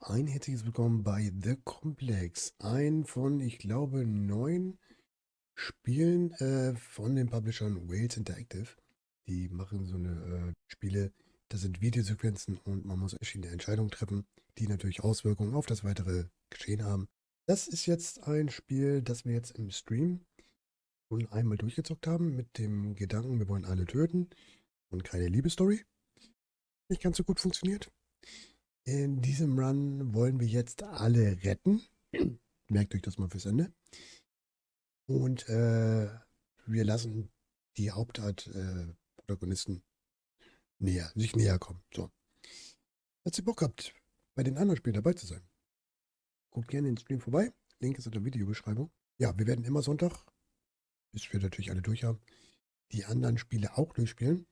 Ein herzliches Willkommen bei The Complex. Ein von, ich glaube, 9 Spielen von den Publishern Wales Interactive. Die machen so eine Spiele, das sind Videosequenzen und man muss verschiedene Entscheidungen treffen, die natürlich Auswirkungen auf das weitere Geschehen haben. Das ist jetzt ein Spiel, das wir jetzt im Stream schon einmal durchgezockt haben, mit dem Gedanken, wir wollen alle töten und keine Liebesstory. Nicht ganz so gut funktioniert. In diesem Run wollen wir jetzt alle retten. Merkt euch das mal fürs Ende. Und wir lassen die Hauptart Protagonisten sich näher kommen. So. Falls ihr Bock habt, bei den anderen Spielen dabei zu sein, guckt gerne in den Stream vorbei. Link ist in der Videobeschreibung. Ja, wir werden immer Sonntag, bis wir natürlich alle durch haben, die anderen Spiele auch durchspielen.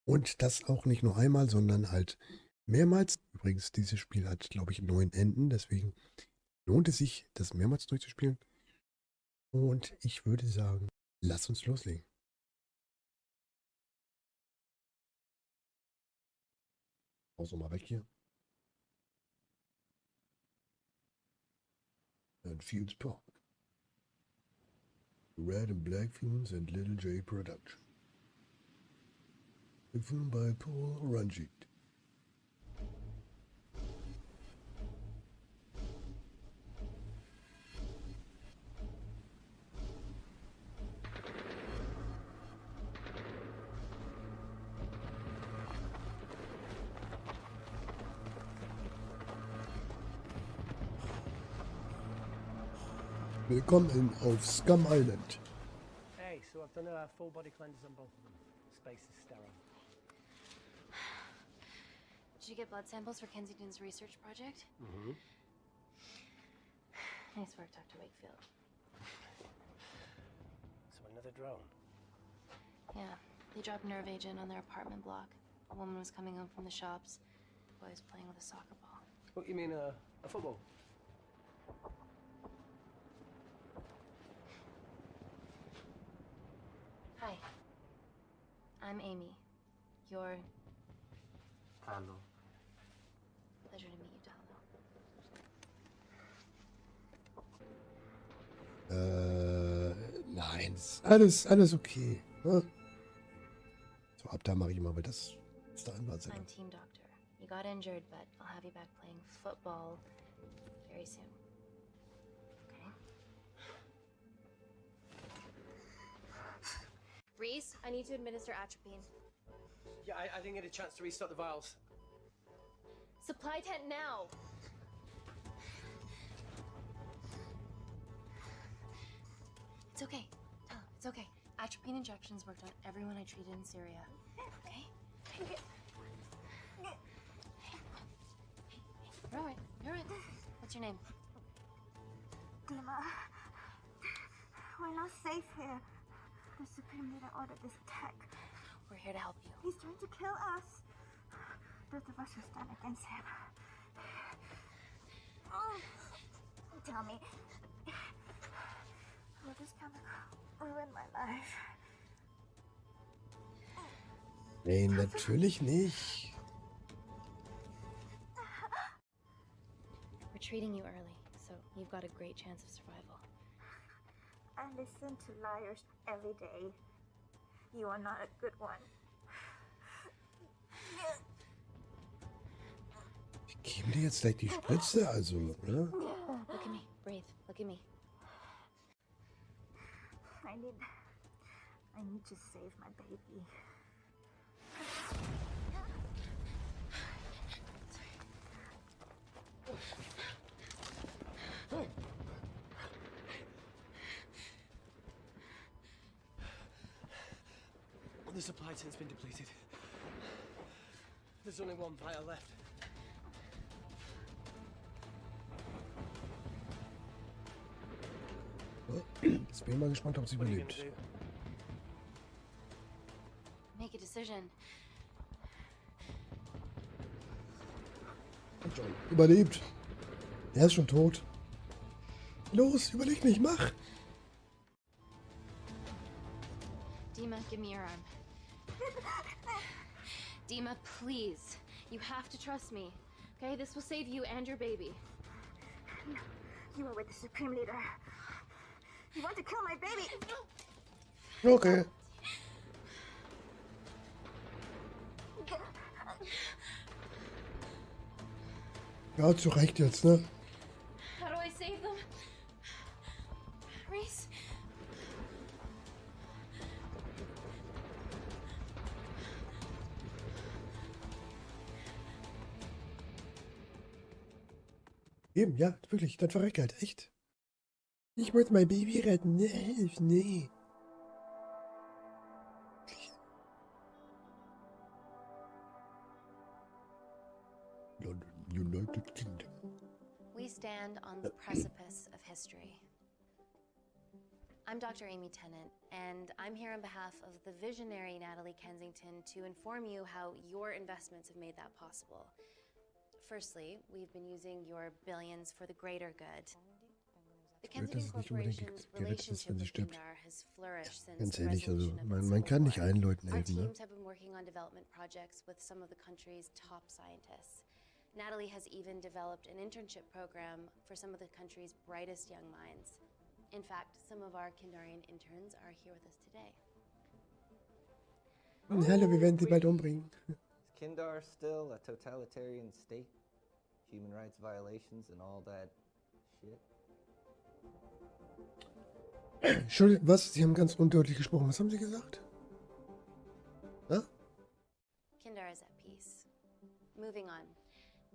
Und das auch nicht nur einmal, sondern halt mehrmals. Übrigens, dieses Spiel hat, glaube ich, 9 Enden. Deswegen lohnt es sich, das mehrmals durchzuspielen. Und ich würde sagen, lass uns loslegen. Auch mal weg hier. And Fields Park. Red and Black Films and Little J Production. A film by Paul Ranjit. Willkommen auf Scum Island. Hey, so I've done a full body cleanse on both of them. Space is sterile. Did you get blood samples for Kensington's research project? Mm-hmm. Nice work, Dr. Wakefield. So another drone. Yeah, they dropped nerve agent on their apartment block. A woman was coming home from the shops. The boy was playing with a soccer ball. What, you mean a football? Hi. I'm Amy. You're... Hello. Pleasure to meet you, Talno. Nein, ist alles okay. Ne? So, ab da mache ich mal, weil das ist der Anwalt. I'm team doctor. You got injured, but I'll have you back playing football very soon. Okay? Reese, I need to administer atropine. Yeah, I didn't get a chance to restock the vials. Supply tent now! It's okay. Tell him, it's okay. Atropine injections worked on everyone I treated in Syria. Okay? You're alright. You're alright. What's your name? Dima, we're not safe here. The Supreme Leader ordered this attack. We're here to help you. He's trying to kill us. Both of us will stand against him. Tell me, will this chemical ruin my life? Nee, natürlich nicht. We're treating you early, so you've got a great chance of survival. I listen to liars every day. You are not a good one. Ich gebe dir jetzt gleich die Spritze, also, ne? Look at me. Breathe. Look at me. I need to save my baby. The supply tent's been depleted. There's only one vial left. Jetzt bin ich mal gespannt, ob sie What are you überlebt. gonna do? Make a decision. Kommt schon. Überlebt. Er ist schon tot. Los, überleg mich, mach. Dima, give me your arm. Dima, please. You have to trust me. Okay, this will save you and your baby. No, you are with the Supreme Leader. You want to kill my baby? Okay. Ja, zu Recht jetzt, ne? How do I save them? Reese? Eben, ja, wirklich, dann verreck halt, echt. Ich muss mein Baby retten, ne, hilf, nee. United Kingdom. We stand on the precipice of history. I'm Dr. Amy Tennant, and I'm here on behalf of the visionary Natalie Kensington to inform you how your investments have made that possible. Firstly, we've been using your billions for the greater good. The Kensington Corporation's relationship with Kindar has flourished since Ganz the ehrlich, also resolution of the man Civil kann nicht War. allen Leuten Our helfen, ne? teams have been working on development projects with some of the country's top scientists. Natalie has even developed an internship program for some of the country's brightest young minds. In fact, some of our Kindarian interns are here with us today. Hallo, wir werden sie bald umbringen. Is Kindar still a totalitarian state? Human rights violations and all that shit? Entschuldigung, was? Sie haben ganz undeutlich gesprochen. Was haben Sie gesagt? Ja? Kindar is at peace. Moving on.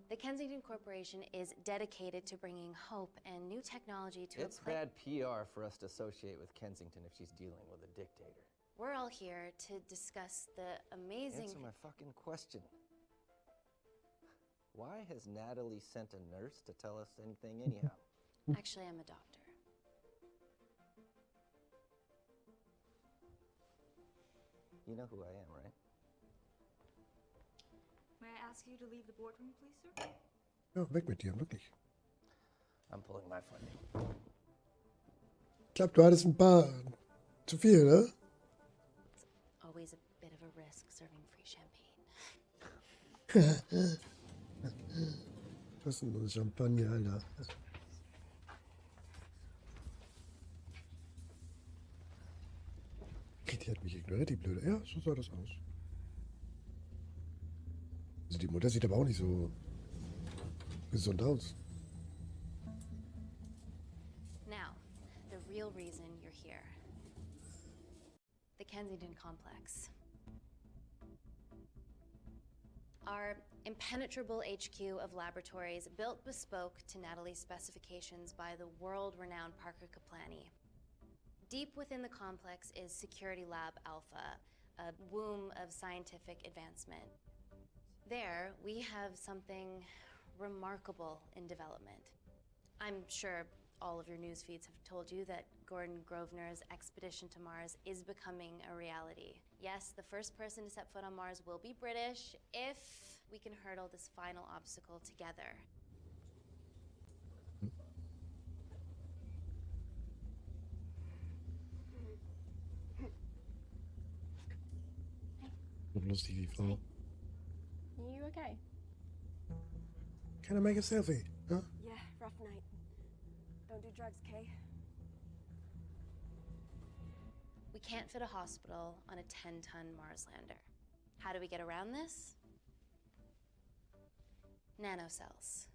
The Kensington Corporation is dedicated to bringing hope and new technology to It's bad PR for us to associate with Kensington if she's dealing with a dictator. We're all here to discuss the amazing... Answer my fucking question. Why has Natalie sent a nurse to tell us anything anyhow? Actually, I'm a doctor. You know who I am, right? May I ask you to leave the boardroom, please, sir? Ja, weg mit dir, wirklich. I'm pulling my funding. Ich glaube, du hattest ein paar zu viel, ne? It's always a bit of a risk serving free champagne. Was ist denn das Champagner, Alter? Die hat mich ignoriert, die Blöde. Ja, so sah das aus. Also die Mutter sieht aber auch nicht so gesund aus. Now, the real reason you're here. The Kensington Complex. Our impenetrable HQ of laboratories built bespoke to Natalie's specifications by the world-renowned Parker Kaplani. Deep within the complex is Security Lab Alpha, a womb of scientific advancement. There, we have something remarkable in development. I'm sure all of your news feeds have told you that Gordon Grosvenor's expedition to Mars is becoming a reality. Yes, the first person to set foot on Mars will be British if we can hurdle this final obstacle together. Lustig, die Frau. You okay? Can I make a selfie? Huh? Yeah, rough night. Don't do drugs, Kay. We can't fit a hospital on a 10-ton Mars lander. How do we get around this? Nanocells.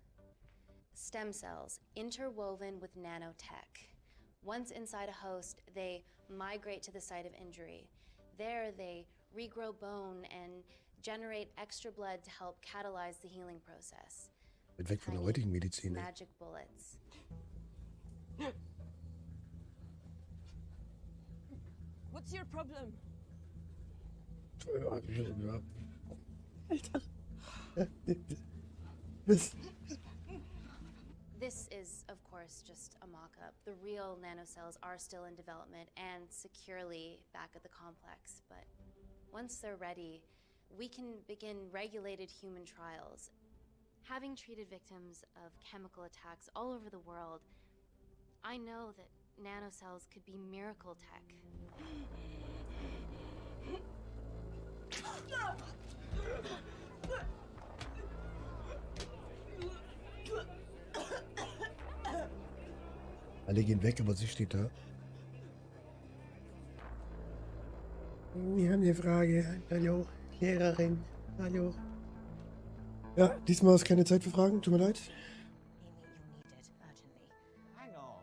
Stem cells interwoven with nanotech. Once inside a host, they migrate to the site of injury. There, they regrow bone and generate extra blood to help catalyze the healing process. Wird weg von der Tiny heutigen Medizin. ey. magic bullets. What's your problem? Ja. Alter. Das, This is, of course, just a mock-up. The real nanocells are still in development and securely back at the complex, but once they're ready, we can begin regulated human trials. Having treated victims of chemical attacks all over the world, I know that nanocells could be miracle tech. Alle gehen weg, aber sie steht da. Wir haben eine Frage. Hallo, Lehrerin. Hallo. Ja, diesmal ist keine Zeit für Fragen. Tut mir leid. Hang on.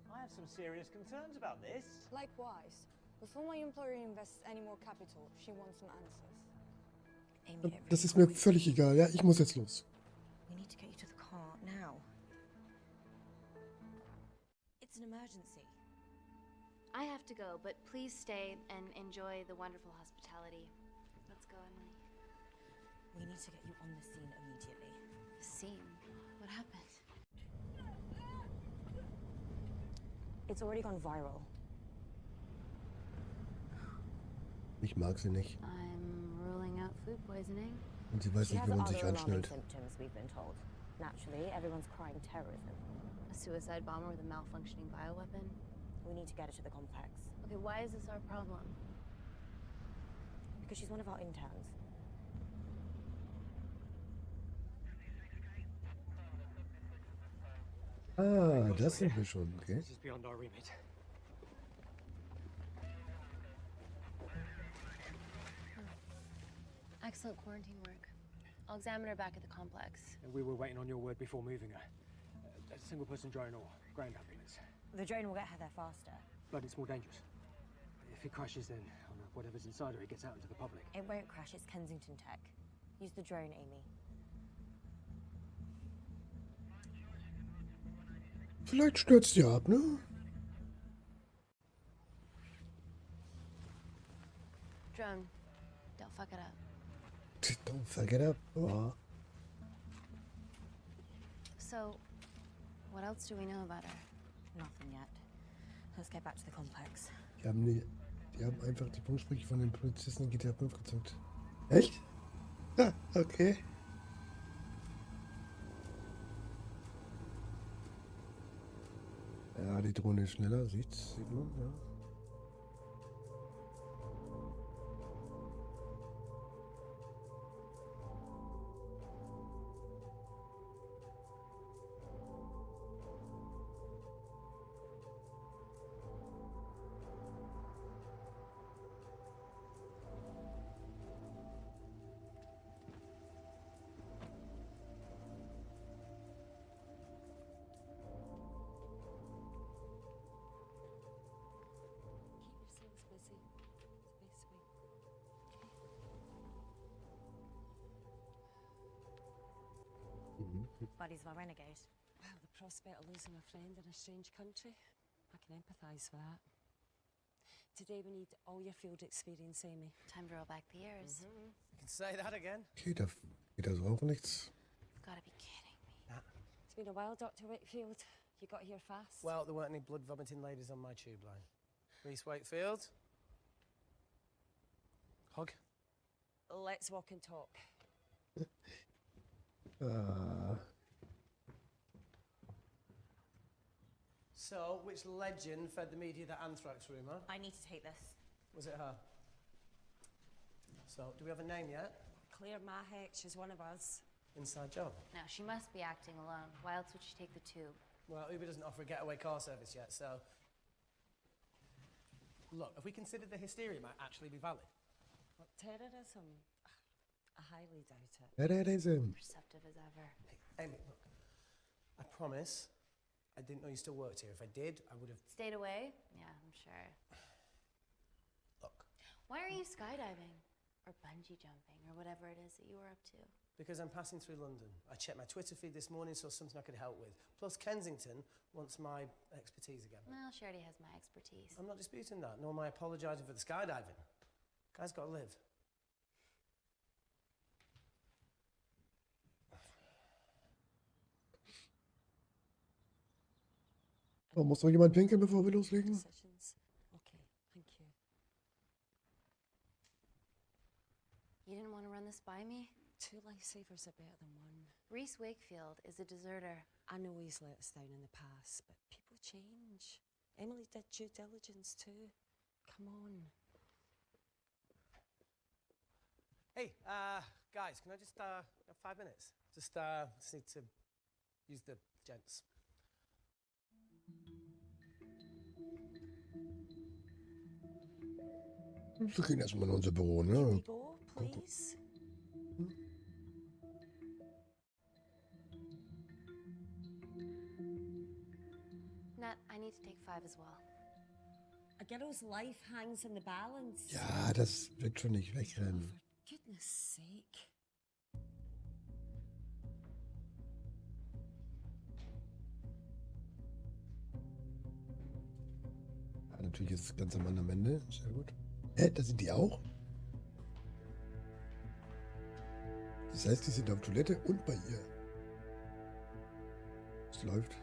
I have some serious concerns about this. Likewise. Before my employer invests any more capital, she wants some answers. Das ist mir völlig egal. Ja, ich muss jetzt los. We need to get you to the car now. It's an emergency. I have to go, but please stay and enjoy the wonderful hospitality. Let's go, Emily. We need to get you on the scene immediately. Scene? What happened? It's already gone viral. Ich mag sie nicht. I'm ruling out food poisoning. Und sie weiß She nicht, has wie man other sich alarming anschnallt. symptoms, we've been told. Naturally, everyone's crying terrorism. A suicide bomber with a malfunctioning bioweapon? We need to get her to the complex. Okay, why is this our problem? Because she's one of our interns. Ah, das sind wir schon, okay. This is beyond our remit. Excellent quarantine work. I'll examine her back at the complex. We were waiting on your word before moving her. A single person drone or ground ambulance. The drone will get her there faster. But it's more dangerous. If it crashes, then whatever's inside her, it gets out into the public. It won't crash, it's Kensington Tech. Use the drone, Amy. Vielleicht stürzt ihr ab, ne? Drone, don't fuck it up. Don't forget up. Oh. So, what else do we know about her? Nothing yet. Let's get back to the complex. Die haben einfach die Funksprüche von den Polizisten in GTA 5 gezockt. Echt? Ja, okay. Ja, die Drohne ist schneller, sieht man, ja. Buddy's my renegade. Well, the prospect of losing a friend in a strange country, I can empathise with that. Today we need all your field experience, Amy. Time to roll back the years. You can say that again. Okay, da geht also auch nichts. You've gotta be kidding me. It's been a while, Dr. Wakefield. You got here fast. Well, there weren't any blood vomiting ladies on my tube line. Reese Wakefield. Hug. Let's walk and talk. So, which legend fed the media the anthrax rumour? I need to take this. Was it her? So, do we have a name yet? Claire Mahek, she's one of us. Inside job. No, she must be acting alone. Why else would she take the tube? Well, Uber doesn't offer a getaway car service yet, so... Look, have we considered the hysteria might actually be valid? What, terrorism? I highly doubt it. Terrorism. Perceptive as ever. Hey, Amy, look. I promise I didn't know you still worked here. If I did, I would have... Stayed away? Yeah, I'm sure. Look, Why are you skydiving? Or bungee jumping? Or whatever it is that you were up to? because I'm passing through London. I checked my Twitter feed this morning, saw something I could help with. Plus, Kensington wants my expertise again. Well, she already has my expertise. I'm not disputing that, nor am I apologising for the skydiving. Guy's got to live. Oh, muss noch jemand pinkeln, bevor wir loslegen? Decisions. Okay, thank you. You didn't want to run this by me? 2 lifesavers are better than 1. Reese Wakefield is a deserter. I know he's let us down in the past, but people change. Emily did due diligence too. Come on. Hey, guys, can I just have 5 minutes? Just need to use the gents. Wir gehen erstmal in unser Büro, Can we ne? go, Gucken. please? Nat, I need to take 5 as well. A girl's life hangs in the balance. Ja, das wird schon nicht Oh, wegrennen. for goodness sake. Ja, natürlich ist es ganz am Ende. Sehr gut. Da sind die auch? Das heißt, die sind auf Toilette und bei ihr. Es läuft.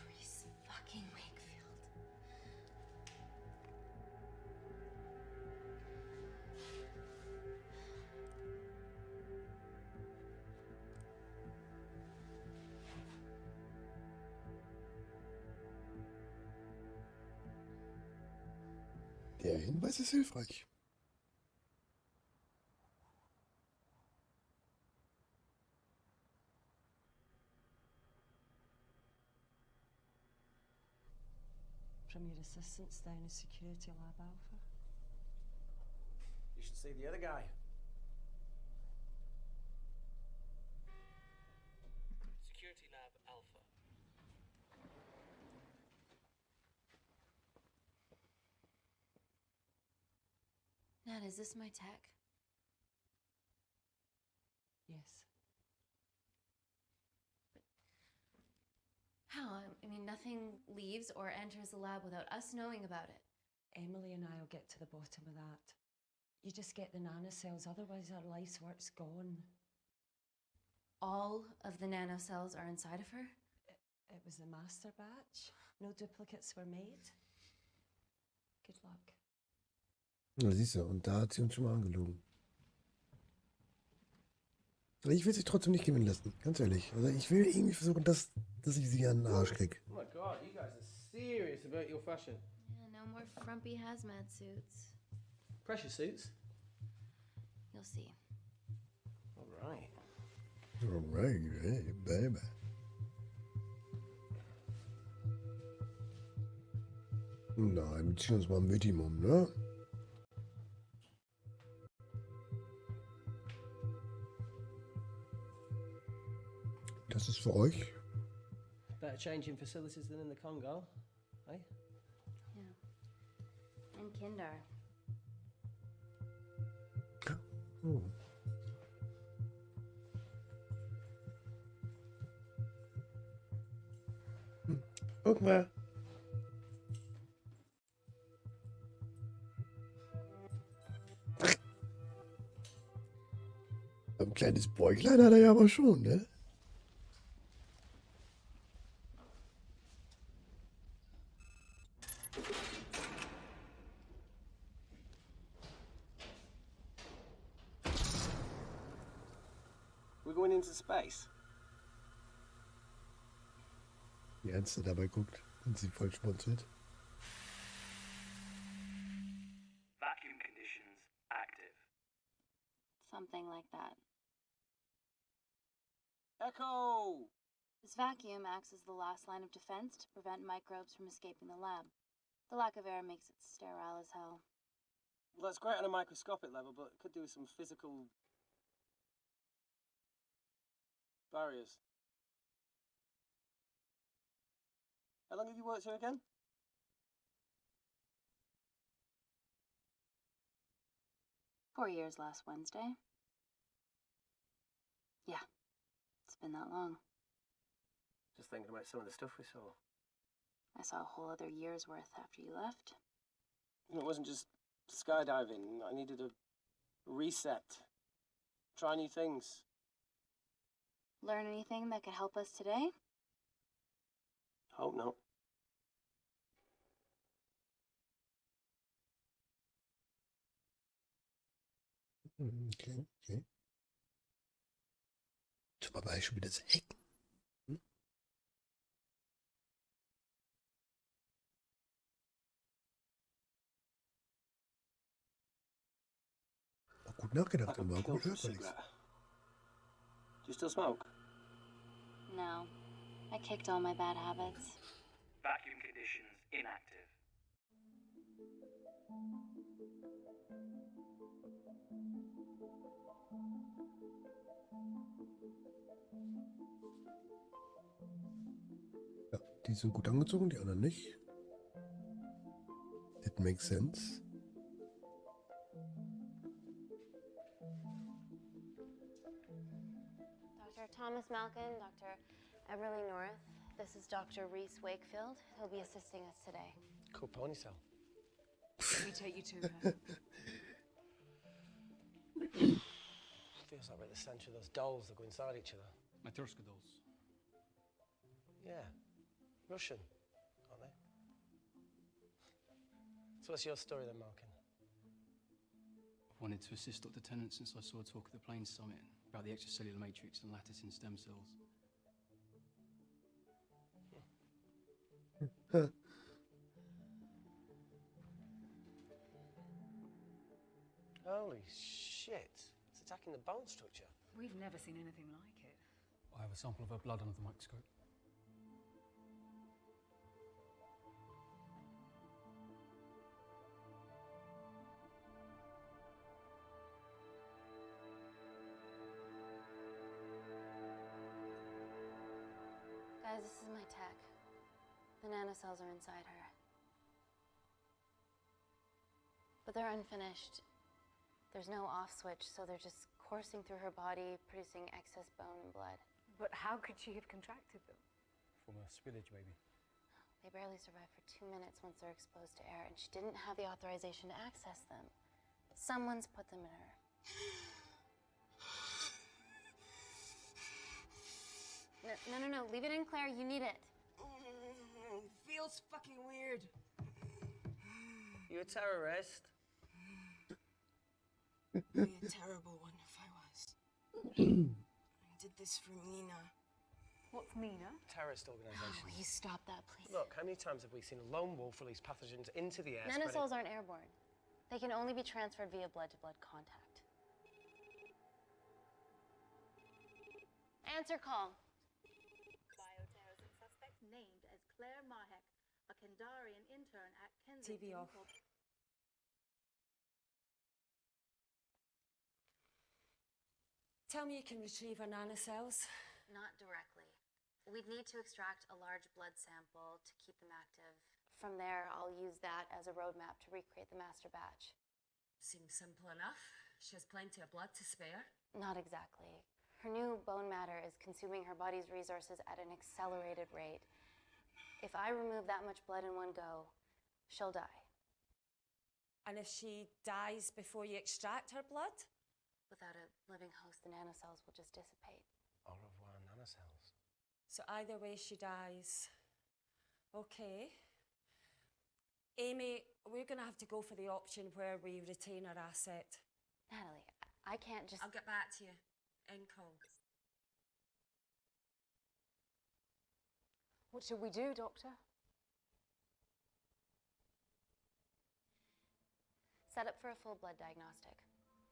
Reese fucking Wakefield. Der Hinweis ist hilfreich. From your assistants down in Security Lab Alpha. You should see the other guy. Security Lab Alpha. Nat, is this my tech? Yes. How? I mean, nothing leaves or enters the lab without us knowing about it. Emily and I will get to the bottom of that. You just get the nanocells, otherwise our life's work's gone. All of the nanocells are inside of her? It was the master batch. No duplicates were made. Good luck. Na, siehst du, und da hat sie uns schon mal angelogen. Aber ich will sie trotzdem nicht gewinnen lassen, ganz ehrlich. Also ich will irgendwie versuchen, dass ich sie an den Arsch krieg. Oh my god, you guys are serious about your fashion. Yeah, no more frumpy hazmat suits. Pressure suits? You'll see. Alright. Alright, hey, baby. Nein, wir ziehen uns mal mit ihm um, ne? Das ist für euch. Better changing facilities than in the Congo, eh? Yeah. And Kinder. Oh. Guck mal. Ein kleines Bäuchlein hat er ja aber schon, ne? We're going into space. Wie ernst er dabei guckt und sie voll schmunzelt. Vacuum conditions active. Something like that. Echo! This vacuum acts as the last line of defense to prevent microbes from escaping the lab. The lack of air makes it sterile as hell. Well, that's great on a microscopic level, but it could do with some physical barriers. How long have you worked here again? Four years last Wednesday. Yeah, it's been that long. Just thinking about some of the stuff we saw. I saw a whole other year's worth after you left. It wasn't just skydiving. I needed a reset. Try new things. Learn anything that could help us today? Hope not. Okay, okay. Zum Beispiel das Eck. Hm? gut nachgedacht und war Kill gut for a hörbar. cigarette. Do you still smoke? No, I kicked all my bad habits. Vacuum conditions inactive. Ja, die sind gut angezogen, die anderen nicht. It makes sense. Dr. Thomas Malkin, Dr. Everly North. This is Dr. Reese Wakefield. He'll be assisting us today. Cool ponytail. Let me take you to her. Feels like we're at the centre of those dolls that go inside each other. Matryoshka dolls. Yeah. Russian, aren't they? So what's your story then, Malkin? I've wanted to assist Dr. Tennant since I saw a talk at the Plains Summit about the extracellular matrix and lattice in stem cells. Holy shit. It's attacking the bone structure. We've never seen anything like it. I have a sample of her blood under the microscope. Guys, this is my tech. The nanocells are inside her. But they're unfinished. There's no off switch, so they're just coursing through her body, producing excess bone and blood. But how could she have contracted them? From a spillage, maybe. They barely survive for 2 minutes once they're exposed to air, and she didn't have the authorization to access them. Someone's put them in her. No. Leave it in, Claire. You need it. Feels fucking weird. You a terrorist? I'd be a terrible one if I was. I did this for Nina. What's Nina? Terrorist organisation. Will you stop that, please? Look, how many times have we seen a lone wolf release pathogens into the air? Nanocells aren't airborne. They can only be transferred via blood-to-blood contact. Answer call. Bioterrorism suspect named as Claire Mahek, a Kandarian intern at TV Kensington. off. Tell me you can retrieve her nanocells. Not directly. We'd need to extract a large blood sample to keep them active. From there, I'll use that as a roadmap to recreate the master batch. Seems simple enough. She has plenty of blood to spare. Not exactly. Her new bone matter is consuming her body's resources at an accelerated rate. If I remove that much blood in one go, she'll die. And if she dies before you extract her blood? Without a living host, the nanocells will just dissipate. Au revoir, nanocells. So either way, she dies. Okay. Amy, we're going to have to go for the option where we retain our asset. Natalie, I can't just... I'll get back to you. End call. What should we do, Doctor? Set up for a full blood diagnostic.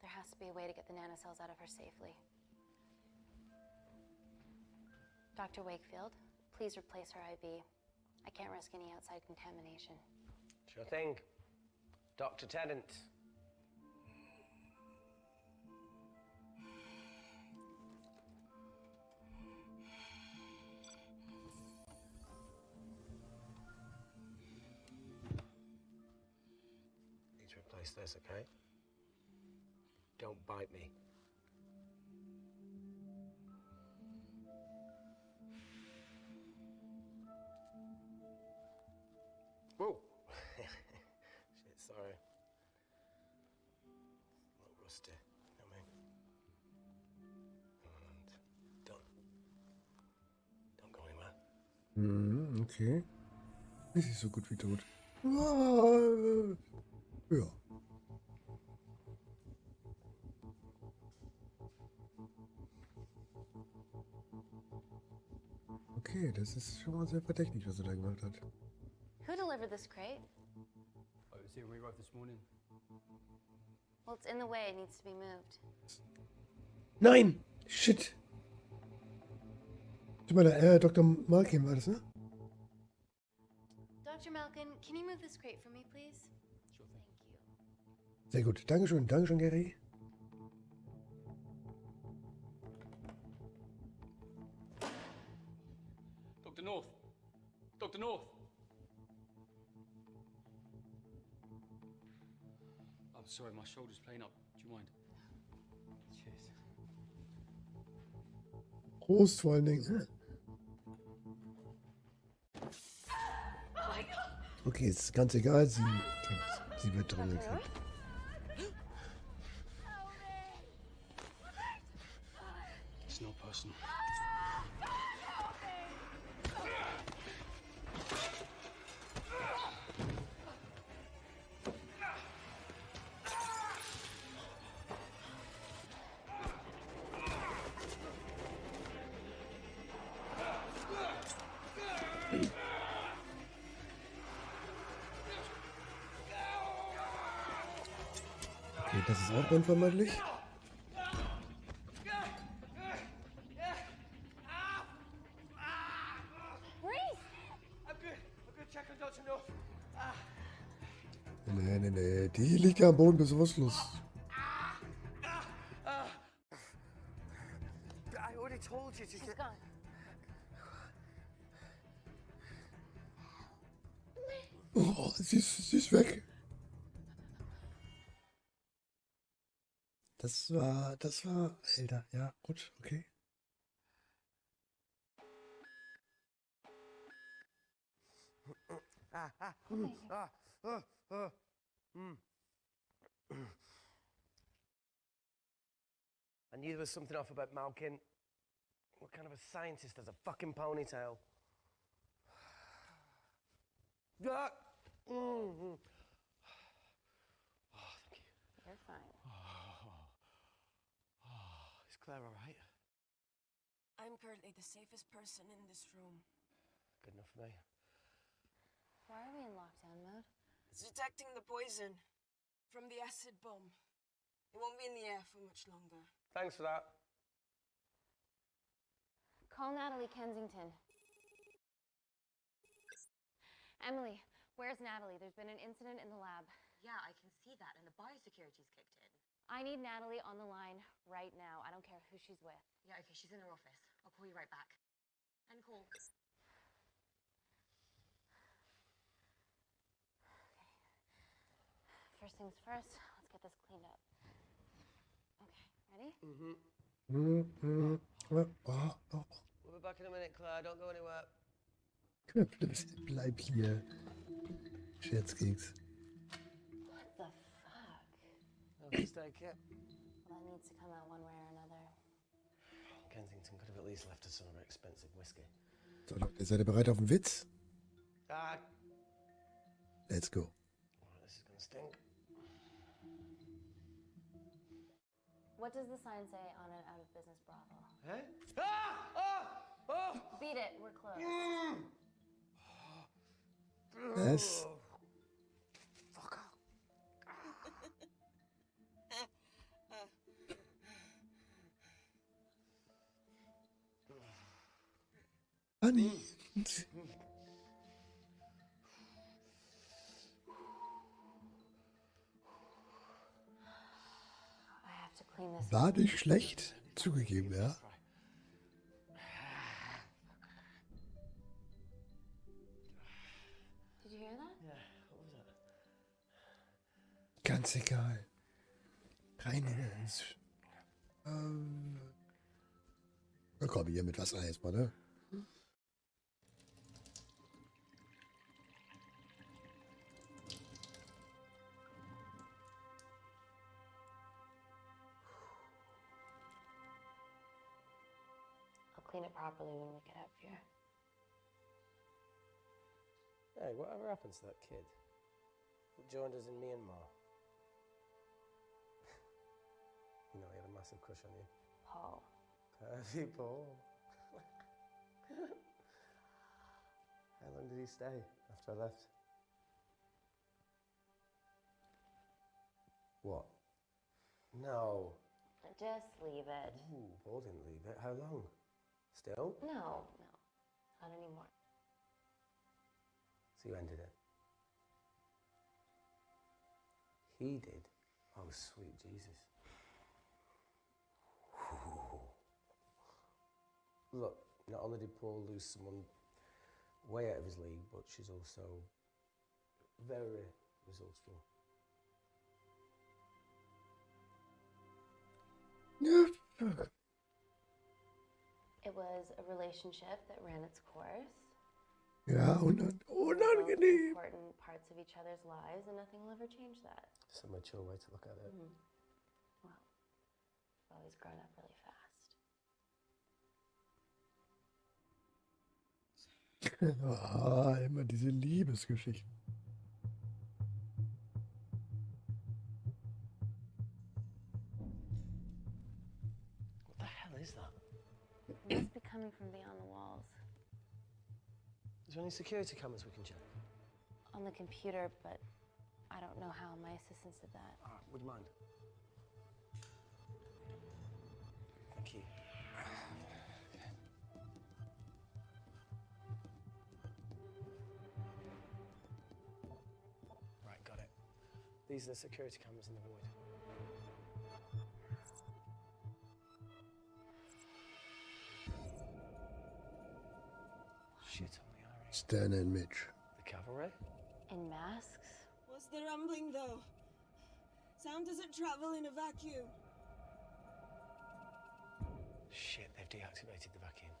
There has to be a way to get the nanocells out of her safely. Dr. Wakefield, please replace her IV. I can't risk any outside contamination. Sure thing. Dr. Tennant. Need to replace this, okay? Don't bite me. Whoa! Shit, sorry. A little rusty, you know what I mean? And done. Don't go anywhere. Okay. Es ist so gut wie tot. Ah, ja. Okay, das ist schon mal sehr verdächtig, was er da gemacht hat. Who delivered this crate? Oh, it was here when we arrived this morning. Well, it's in the way. It needs to be moved. Nein! Shit! Tut mir leid, Dr. Malkin war das, ne? Dr. Malkin, can you move this crate for me, please? Sure thing. Thank you. Sehr gut. Dankeschön, Dankeschön, Gary. Dr. North! Dr. North! I'm sorry, my shoulder's playing up. Do you mind? Cheers. Prost vor allen Dingen. Okay, ist ganz egal, sie wird drin gekriegt. It's not personal. Okay, das ist auch unvermeidlich. Nee, die liegt ja am Boden bewusstlos. I already told you to She's gone. Oh, sie ist weg. Das war, Alter, ja, gut, okay. I knew there was something off about Malkin. What kind of a scientist has a fucking ponytail? Ah! Oh, thank you. You're fine. Is Claire all right? I'm currently the safest person in this room. Good enough for me. Why are we in lockdown mode? It's detecting the poison from the acid bomb. It won't be in the air for much longer. Thanks for that. Call Natalie Kensington. Emily, where's Natalie? There's been an incident in the lab. Yeah, I can see that, and the biosecurity's kicked in. I need Natalie on the line right now. I don't care who she's with. Yeah, okay, she's in her office. I'll call you right back. End call. First things first, let's get this cleaned up. Okay, ready? We'll be back in a minute, Claire. Don't go anywhere. Bleib hier. Scherzkeks. What the fuck? Stay kit. Well, that needs to come out one way or another. Kensington could have at least left us some of her expensive whiskey. So, Leute, seid ihr bereit auf den Witz? Let's go. This is gonna stink. What does the sign say on an out-of-business brothel? Hey? Beat it, we're closed. Was? Fuck off. Honey. War nicht schlecht, zugegeben, ja. Did you hear that? Yeah, what was that? Ganz egal. Rein ins. Na komm, hier mit Wasser erstmal, ne? Clean it properly when we get up here. Hey, whatever happened to that kid who joined us in Myanmar? You know, he had a massive crush on you. Paul. Peripherie, Paul. How long did he stay after I left? What? No. Just leave it. Ooh, Paul didn't leave it. How long? Still? No, not anymore. So you ended it? He did? Oh, sweet Jesus. Look, not only did Paul lose someone way out of his league, but she's also very resourceful. It was a relationship that ran its course. Ja, unangenehm. Important parts of each other's lives, and nothing will ever change that. It's a mature way to look at it. Well, I've always grown up really fast. Immer diese Liebesgeschichten. What the hell is that? It must be coming from beyond the walls. Is there any security cameras we can check? On the computer, but I don't know how. My assistants did that. All right, would you mind? Thank you. Right, got it. These are the security cameras in the void. Shit on the iron. Stan and Mitch. The cavalry? In masks? What's the rumbling, though? Sound doesn't travel in a vacuum. Shit, they've deactivated the vacuum.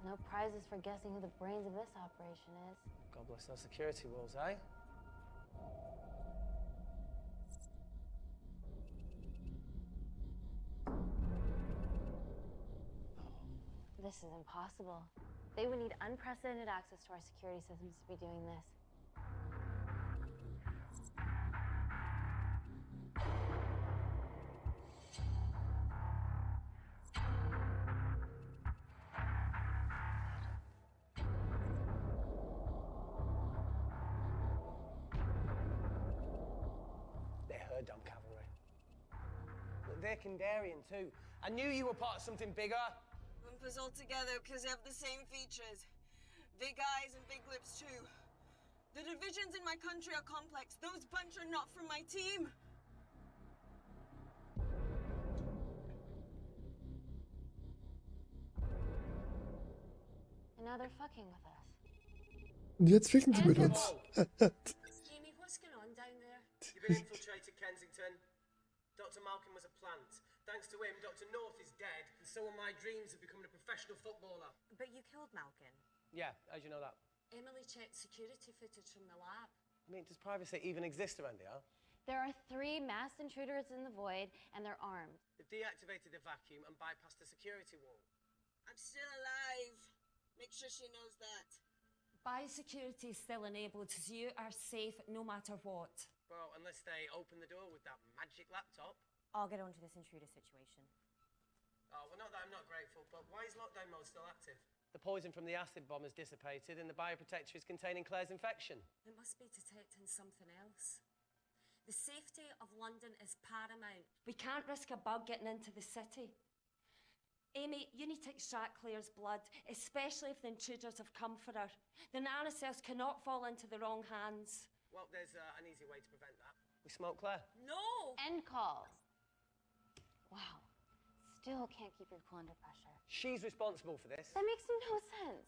No prizes for guessing who the brains of this operation is. God bless those security walls, eh? This is impossible. They would need unprecedented access to our security systems to be doing this. They're her dumb cavalry. Look, they're Kandarian too. I knew you were part of something bigger. Lumpers all together because they have the same features. Big eyes and big lips too. The divisions in my country are complex. Those bunch are not from my team. And now they're fucking with us. Und jetzt ficken sie mit uns. Jamie, what's going on down there? You've been infiltrated, Kensington. Dr. Malcolm was a plant. Thanks to him, Dr. North is dead, and so are my dreams of becoming a professional footballer. But you killed Malcolm. Yeah, how'd you know that? Emily checked security footage from the lab. I mean, does privacy even exist around here? There are 3 masked intruders in the void, and they're armed. They've deactivated the vacuum and bypassed the security wall. I'm still alive. Make sure she knows that. Biosecurity is still enabled, so you are safe no matter what. Well, unless they open the door with that magic laptop. I'll get onto this intruder situation. Oh, well, not that I'm not grateful, but why is lockdown mode still active? The poison from the acid bomb has dissipated and the bioprotector is containing Claire's infection. It must be detecting something else. The safety of London is paramount. We can't risk a bug getting into the city. Amy, you need to extract Claire's blood, especially if the intruders have come for her. The nanocells cannot fall into the wrong hands. Well, there's an easy way to prevent that. We smoke Claire. No! End call. Wow. Still can't keep your cool under pressure. She's responsible for this. That makes no sense.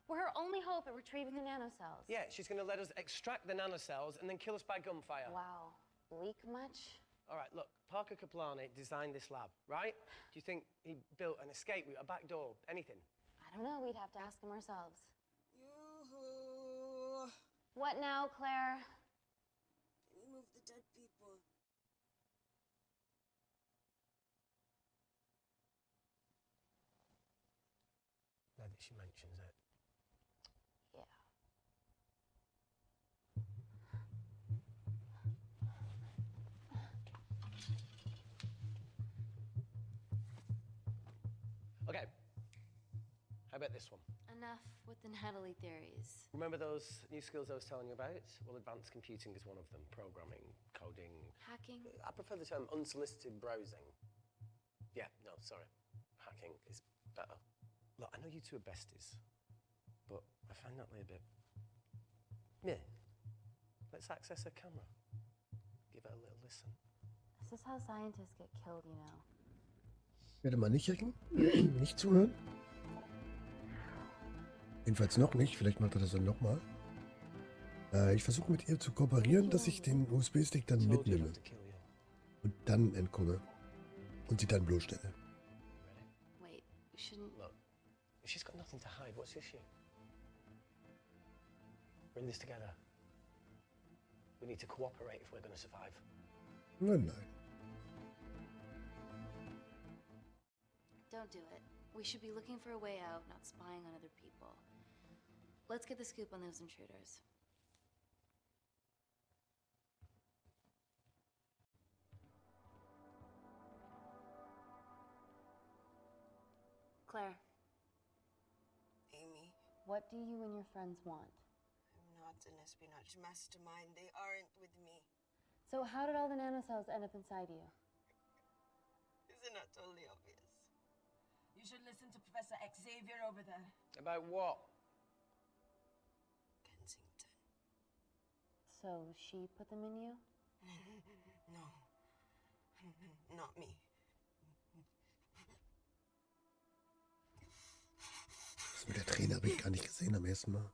We're her only hope at retrieving the nanocells. Yeah, she's going to let us extract the nanocells and then kill us by gunfire. Wow. Bleak much? All right, look, Parker Kaplani designed this lab, right? Do you think he built an escape route, a back door, anything? I don't know. We'd have to ask him ourselves. Yoo-hoo. What now, Claire? Can we move the dead people? Now that she mentions it. Yeah. Okay. How about this one? Enough with the Natalie theories. Remember those new skills I was telling you about? Well, advanced computing is one of them. Programming, coding. Hacking? I prefer the term unsolicited browsing. Yeah, no, sorry. Hacking is better. Look, I know you two are besties, but I find Natalie a bit... Meh. Let's access her camera. Give her a little listen. This is how scientists get killed, you know. Werde mal nicht hacken, nicht zuhören. Jedenfalls noch nicht, vielleicht macht er das dann nochmal. Ich versuche mit ihr zu kooperieren, dass ich den USB-Stick dann mitnehme und dann entkomme und sie dann bloßstelle. Wait, you shouldn't... Look, she's got nothing to hide. What's the issue? We're in this together. We need to cooperate if we're going to survive. Nein. Don't do it. We should be looking for a way out, not spying on other people. Let's get the scoop on those intruders. Claire. Amy. What do you and your friends want? I'm not an espionage mastermind. They aren't with me. So how did all the nanocells end up inside you? Isn't that totally obvious? You should listen to Professor Xavier over there. About what? Kensington. So she put them in you? No. Not me. Das mit der Träne habe ich gar nicht gesehen am ersten Mal.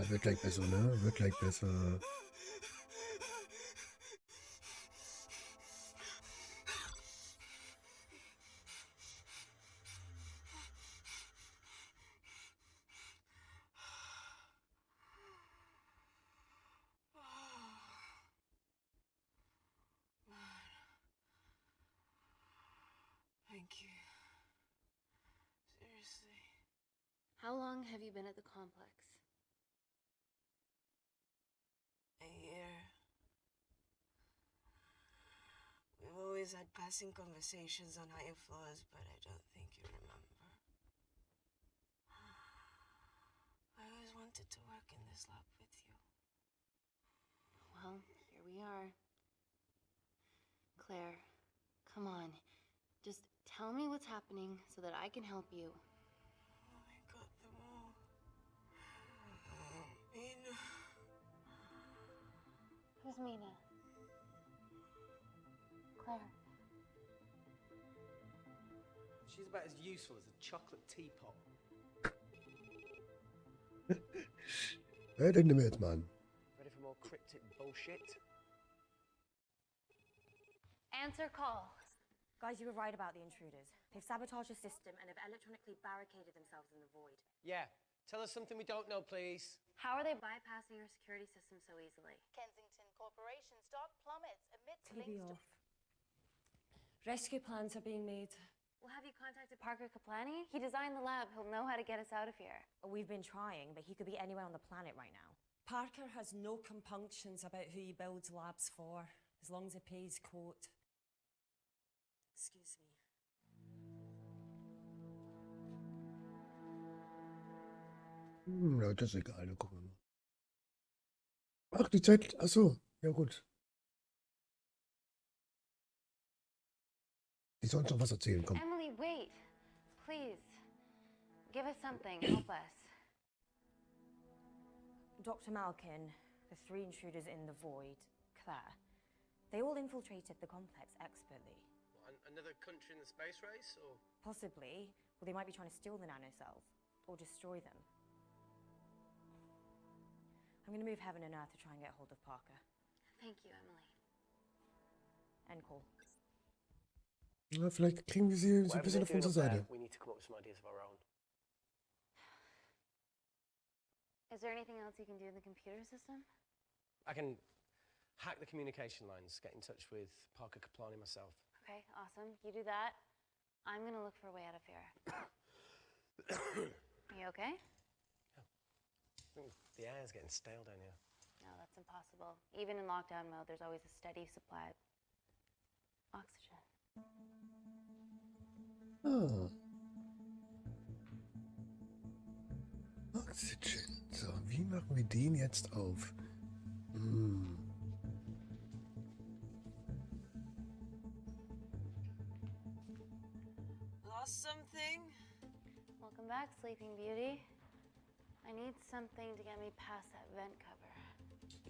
Wird gleich besser, ne? Wird gleich besser. Thank you. Seriously. How long have you been at the complex? A year. We've always had passing conversations on higher floors, but I don't think you remember. I always wanted to work in this lab with you. Well, here we are. Claire, come on. Just tell me what's happening so that I can help you. I got them all. Mina. Who's Mina? Claire. She's about as useful as a chocolate teapot. Den nehmen wir jetzt mal an. Ready for more cryptic bullshit? Answer call. Guys, you were right about the intruders. They've sabotaged the system and have electronically barricaded themselves in the void. Yeah. Tell us something we don't know, please. How are they bypassing our security system so easily? Kensington Corporation stock plummets amidst TV links off. Rescue plans are being made. Well, have you contacted Parker Kaplani? He designed the lab. He'll know how to get us out of here. We've been trying, but he could be anywhere on the planet right now. Parker has no compunctions about who he builds labs for, as long as he pays quote. Excuse me. Ja, das ist egal, dann gucken wir mal. Ach, die Zeit. Ach so, ja gut. Die sollen schon was erzählen, komm. Emily, wait. Please. Give us something. Help us. Dr. Malkin, the three intruders in the void, Claire, they all infiltrated the complex expertly. Another country in the space race, or? Possibly, or they might be trying to steal the nanocells, or destroy them. I'm going to move heaven and earth to try and get hold of Parker. Thank you, Emily. End call. Ja, vielleicht kriegen wir sie so ein bisschen auf unsere Seite. We need to come up with some ideas of our own. Is there anything else you can do in the computer system? I can hack the communication lines, get in touch with Parker Kaplani myself. Okay, awesome. You do that. I'm gonna look for a way out of here. You okay? Yeah. I think the air's getting stale down here. No, that's impossible. Even in lockdown mode, there's always a steady supply of oxygen. Ah. Oxygen. So, wie machen wir den jetzt auf? Lost something? Welcome back, Sleeping Beauty. I need something to get me past that vent cover.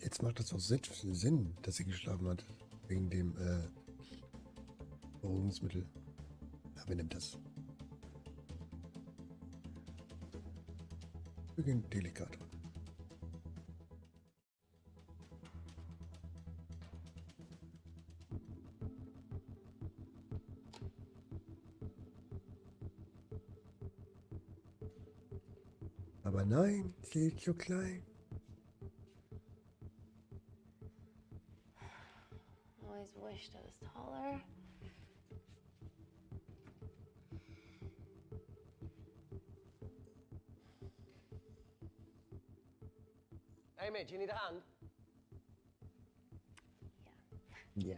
Jetzt macht das auch Sinn, dass sie geschlafen hat. Wegen dem Beruhigungsmittel. Ja, wer nimmt das? Wir gehen delikat. Aber nein, sie ist so klein. Always wished I was taller. Amy, do you need a hand? Yeah.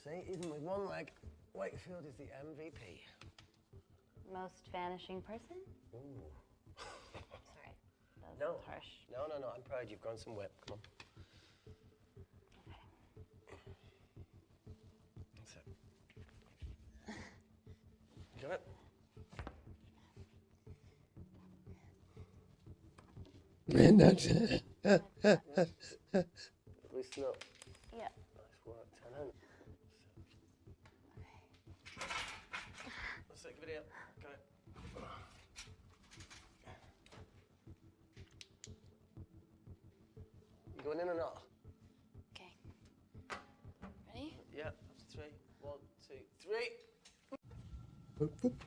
See, even with one leg, Wakefield is the MVP. Most vanishing person? Ooh. Sorry, that was harsh. No, I'm proud you've grown some whip. Come on. That's it. Got it? Man, that's Loosen up. Yeah. Nice work, Tenant. Let's take a video. Got it. You going in or not? Okay. Ready? Yeah, after 3. 1, 2, 3. Whoop, whoop.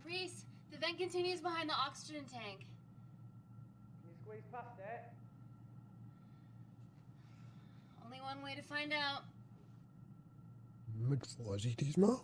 Reese, the vent continues behind the oxygen tank. Can you squeeze past it? Only one way to find out. Mit Vorsicht diesmal.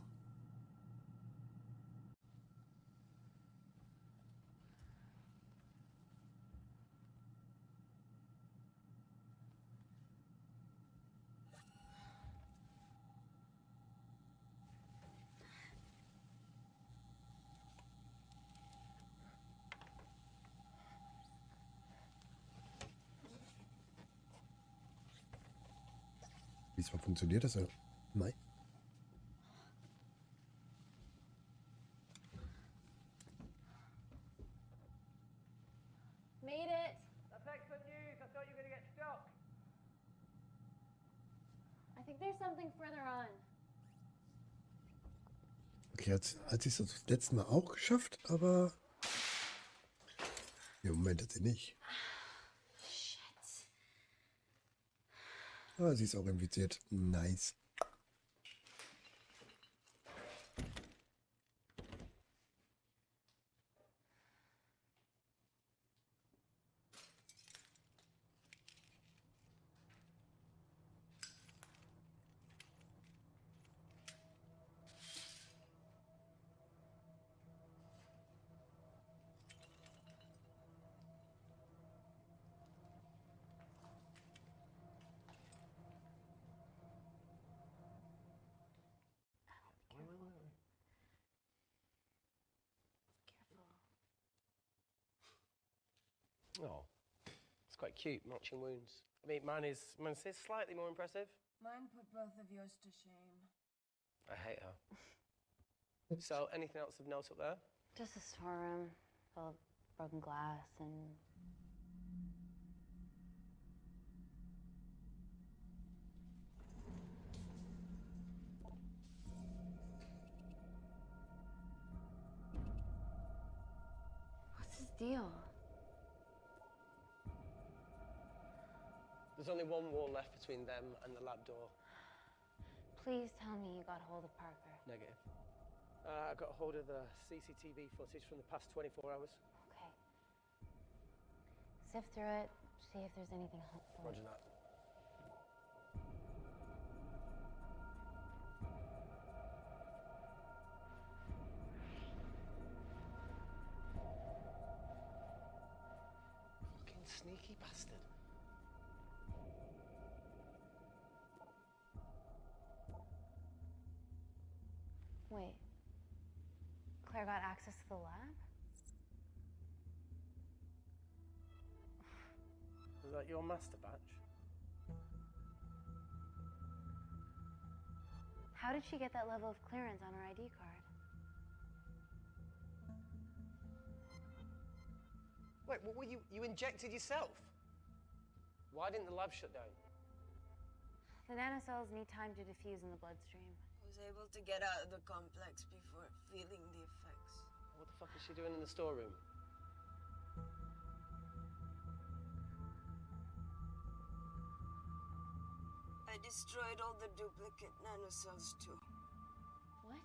Diesmal funktioniert das ja. Nein. Made it. That's excellent news. I thought you were going to get stuck. I think there's something further on. Okay, hat sie es das letzte Mal auch geschafft, aber im Moment hat sie nicht. Shit. Ah, sie ist auch infiziert. Nice. Oh, it's quite cute, matching wounds. I mean, mine is slightly more impressive. Mine put both of yours to shame. I hate her. So, anything else of note up there? Just a storeroom full of broken glass and... What's his deal? There's only one wall left between them and the lab door. Please tell me you got hold of Parker. Negative. I got hold of the CCTV footage from the past 24 hours. Okay. Sift through it, see if there's anything helpful. Roger that. bastard. Wait. Claire got access to the lab? Was that your master batch? How did she get that level of clearance on her ID card? Wait, what were you injected yourself? Why didn't the lab shut down? The nanocells need time to diffuse in the bloodstream. I was able to get out of the complex before feeling the effects. What the fuck is she doing in the storeroom? I destroyed all the duplicate nanocells too. What?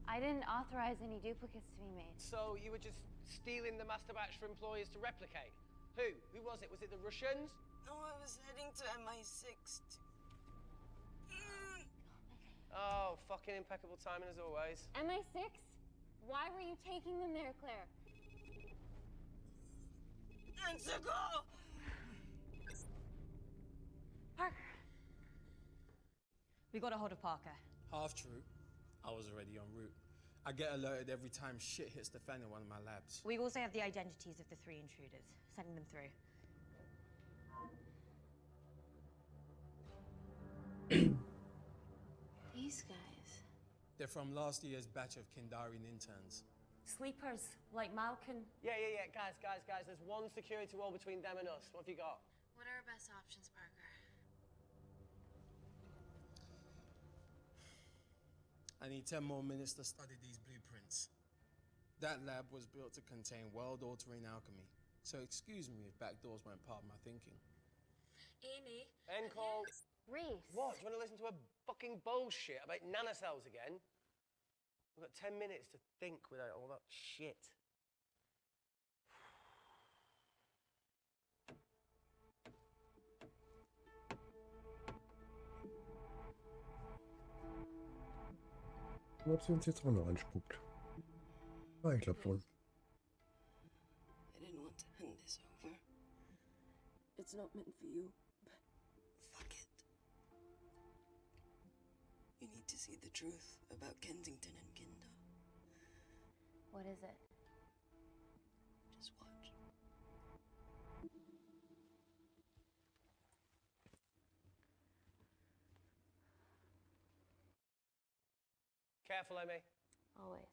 I didn't authorize any duplicates to be made. So you were just stealing the master batch for employers to replicate? Who? Who was it? Was it the Russians? No, I was heading to MI6 to... Oh, fucking impeccable timing as always. MI6? Why were you taking them there, Claire? Go! Parker. We got a hold of Parker. Half true. I was already en route. I get alerted every time shit hits the fan in one of my labs. We also have the identities of the 3 intruders. Sending them through. These guys. They're from last year's batch of Kindarian interns. Sleepers, like Malkin. Yeah. Guys. There's one security wall between them and us. What have you got? What are our best options, Parker? I need 10 more minutes to study these blueprints. That lab was built to contain world-altering alchemy. So excuse me if backdoors weren't part of my thinking. Amy. End call. Reese. What? Do you want to listen to a fucking bullshit about nanocells again? We've got 10 minutes to think without all that shit. Ob sie uns jetzt auch noch anspuckt. Ah, ich glaube schon. I didn't want to hand this over. It's not meant for you, but fuck it. You need to see the truth about Kensington and Kinder. What is it? Just watch. Careful, Amy. Always.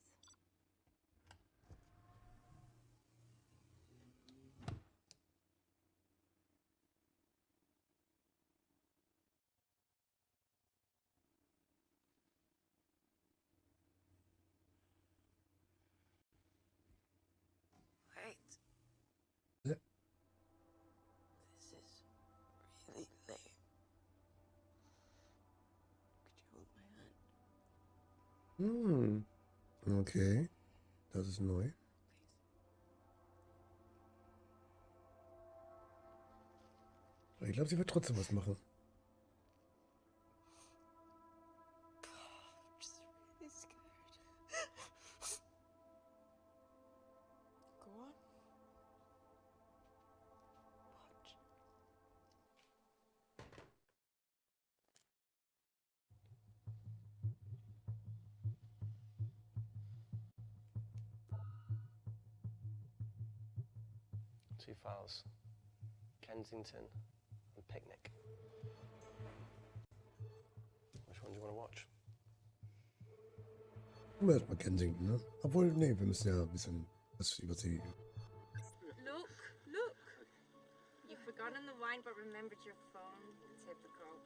Wait. Yeah. This is really lame. Could you hold my hand? Okay. Das ist neu. Aber ich glaube, sie wird trotzdem was machen. I'm just really scared. Go on. Watch. Two files. Kensington and Picnic. Which one do you want to watch? Erstmal Kensington, ne? Obwohl, nee, wir müssen ja ein bisschen was über sie. Look, look. You've forgotten the wine but remembered your phone. Typical.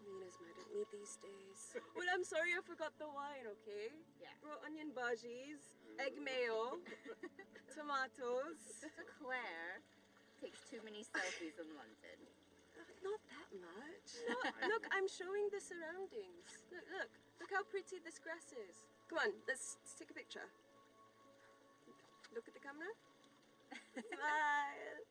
Nina's mad at me these days. Well, I'm sorry I forgot the wine, okay? Yeah. Raw onion bhajis, egg mayo, tomatoes. Claire takes too many selfies in London. Not that much. Look, I'm showing the surroundings. Look how pretty this grass is. Come on, let's take a picture. Look at the camera. Smile.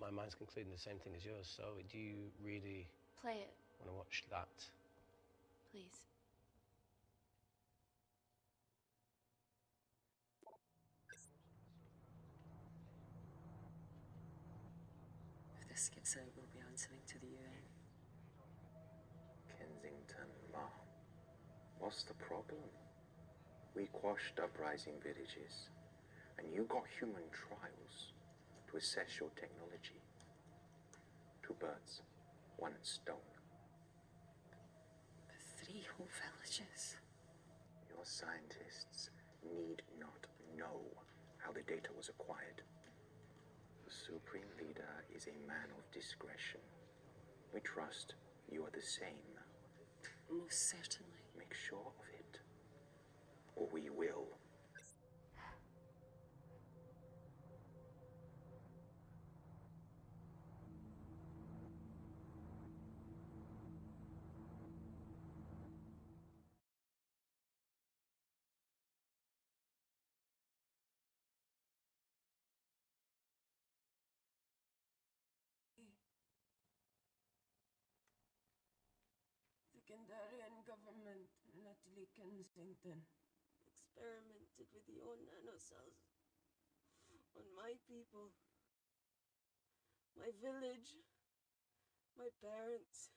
my mind's concluding the same thing as yours. So do you really Play it, want to watch that? please. If this gets out, we'll be answering to the UN. Kensington, Ma. What's the problem? We quashed uprising villages, and you got human trials to assess your technology. 2 birds, 1 stone. But 3 whole villages. Your scientists need not know how the data was acquired. The Supreme Leader is a man of discretion. We trust you are the same. Most certainly. Make sure of it, or we will. The Kandarian government, Natalie Kensington, experimented with your nanocells on my people, my village, my parents,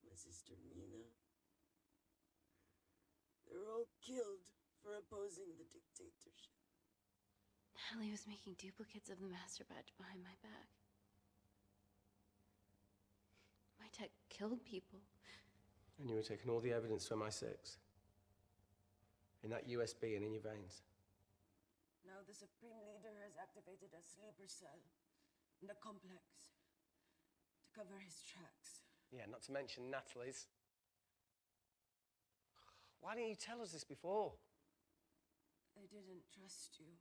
my sister Mina. They were all killed for opposing the dictatorship. Natalie was making duplicates of the master badge behind my back. My tech killed people. And you were taking all the evidence from MI6? In that USB and in your veins? Now the Supreme Leader has activated a sleeper cell in the complex to cover his tracks. Yeah, not to mention Natalie's. Why didn't you tell us this before? I didn't trust you.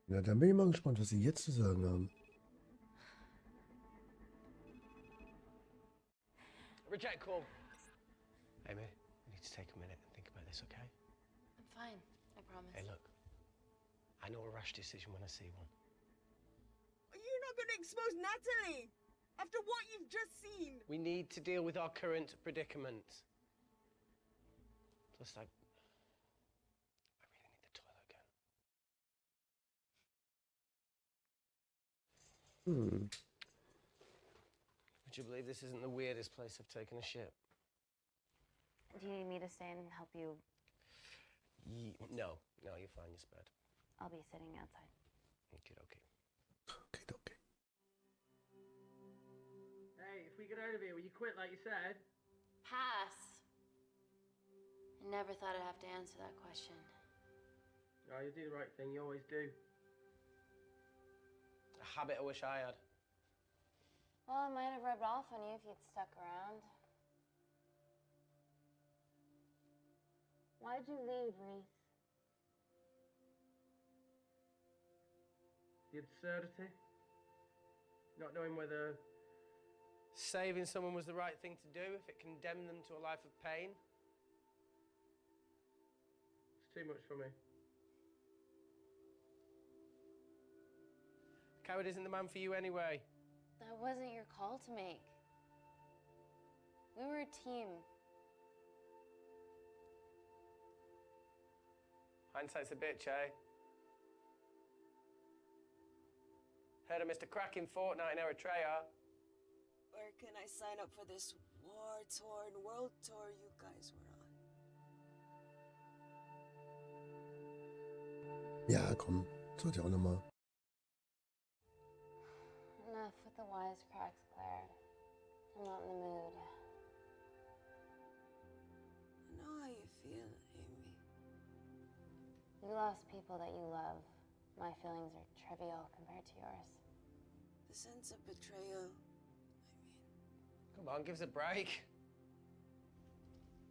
Na, dann bin ich mal gespannt, was Sie jetzt zu sagen haben. Reject call. Amy, we need to take a minute and think about this, okay? I'm fine, I promise. Hey, look. I know a rash decision when I see one. You're not going to expose Natalie after what you've just seen. We need to deal with our current predicament. Plus, I really need the toilet again. Would you believe this isn't the weirdest place I've taken a shit? Do you need me to stay and help you? No, you're fine, you're spared. I'll be sitting outside. Okay. Hey, if we get out of here, will you quit like you said? Pass. I never thought I'd have to answer that question. Oh, you do the right thing, you always do. A habit I wish I had. Well, it might have rubbed off on you if you'd stuck around. Why'd you leave, Reese? The absurdity. Not knowing whether Saving someone was the right thing to do if it condemned them to a life of pain. it's too much for me. Coward isn't the man for you anyway. That wasn't your call to make. We were a team. Hindsight's a bitch, eh? Heard of Mr. Cracking Fortnite in Eritrea. Where can I sign up for this war-torn world tour you guys were on? Ja, komm. Sollte auch nochmal. Enough with the wisecracks, Claire. I'm not in the mood. I know how you feel, Amy. You lost people that you love. My feelings are trivial compared to yours. The sense of betrayal. Come on, give us a break.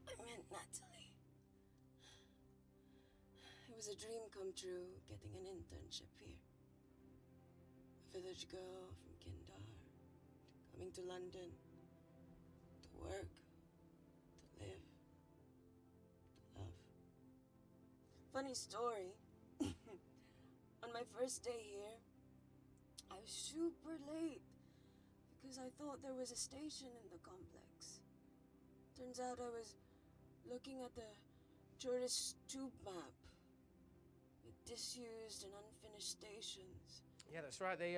I meant Natalie. It was a dream come true, getting an internship here. A village girl from Kindar, coming to London, to work, to live, to love. Funny story. On my first day here, I was super late because I thought there was a station in the complex. Turns out I was looking at the tourist tube map with disused and unfinished stations. Yeah, that's right. They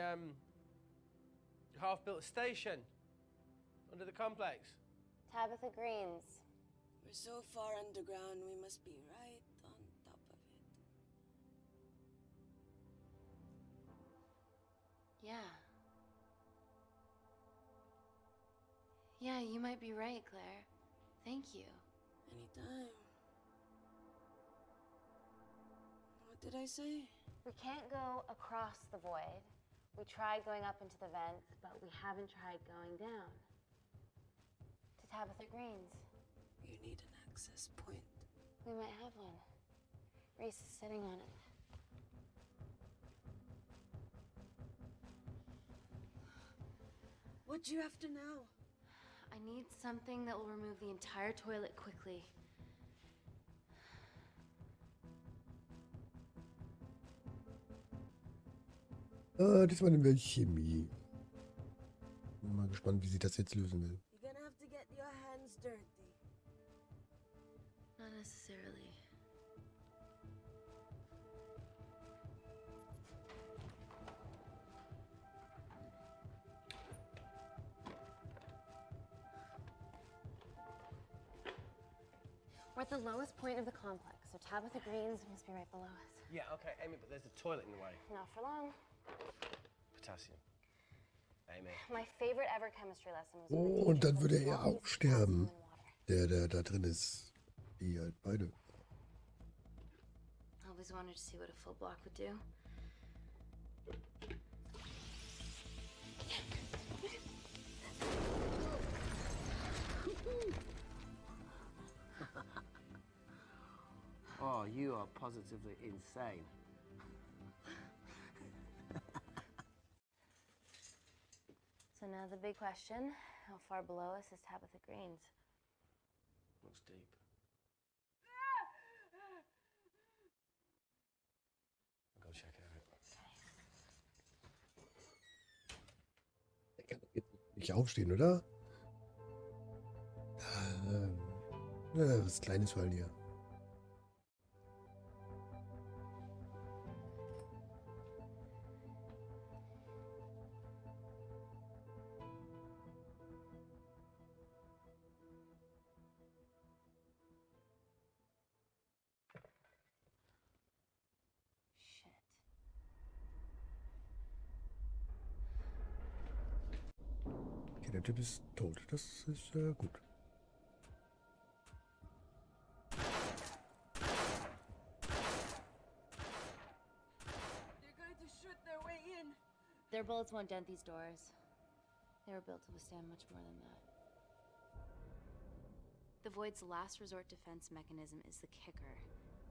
half-built station under the complex. Tabitha Greens. We're so far underground, we must be right on top of it. Yeah. Yeah, you might be right, Claire. Thank you. Anytime. What did I say? We can't go across the void. We tried going up into the vents, but we haven't tried going down. To Tabitha Greens. You need an access point. We might have one. Reese is sitting on it. What do you have to know? I need something that will remove the entire toilet quickly. Diesmal nehmen wir Chemie. Bin mal gespannt, wie sie das jetzt lösen will. You're gonna have to get your hands dirty. Not necessarily. We're at the lowest point of the complex, so Tabitha Greens must be right below us. Yeah, okay, Amy, but there's a toilet in the way. Not for long. Potassium. Amy. My favorite ever chemistry lesson was Oh, und dann würde er auch sterben. Der da drin ist. Die halt beide. Always wanted to see what a full block would do. Oh, you are positively insane. So now the big question, how far below us is Tabitha Greens? Looks deep. I'll go check it out. Der kann doch jetzt nicht aufstehen, oder? Was Kleines fallen hier. Okay, der Typ ist tot. Das ist gut. Their bullets won't dent these doors. They were built to withstand much more than that. The Void's last resort defense mechanism is the kicker.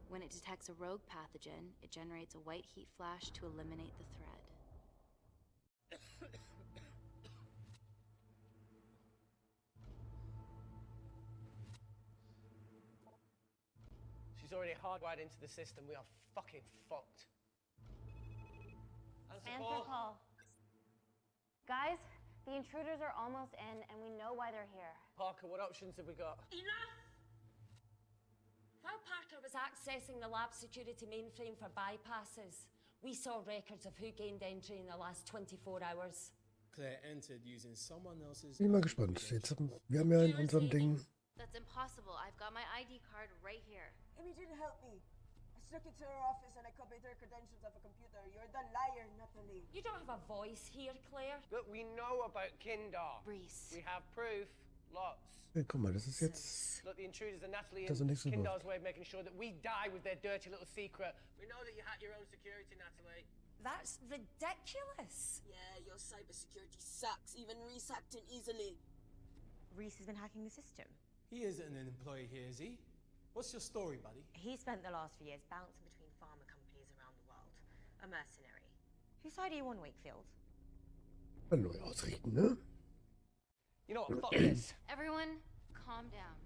When it detects a rogue pathogen, it generates a white heat flash to eliminate the threat. She's already hardwired into the system. We are fucking fucked. Answer call. Guys, the intruders are almost in, and we know why they're here. Parker, what options have we got? Enough! While Parker was accessing the lab security mainframe for bypasses, we saw records of who gained entry in the last 24 hours. Claire entered using someone else's... Bin mal gespannt. Jetzt wir haben ja in unserem Ding... That's impossible. I've got my ID card right here. Amy didn't help me. I stuck it to her office and I copied her credentials off a computer. You're the liar, Natalie. You don't have a voice here, Claire. Look, we know about Kindar. Reese. We have proof. Lots. Hey, guck mal, das ist jetzt... Look, the intruders are Natalie Das and ist nicht so Kindar's way of making sure that we die with their dirty little secret. We know that you hack your own security, Natalie. That's ridiculous. Yeah, your cybersecurity sucks. Even Reese hacked in easily. Reese has been hacking the system. He isn't an employee here, is he? What's your story, buddy? He spent the last few years bouncing between pharma companies around the world. A mercenary. Whose side are you on, Wakefield? Neu ausrichten, ne? You know what? Fuck this. Everyone, calm down.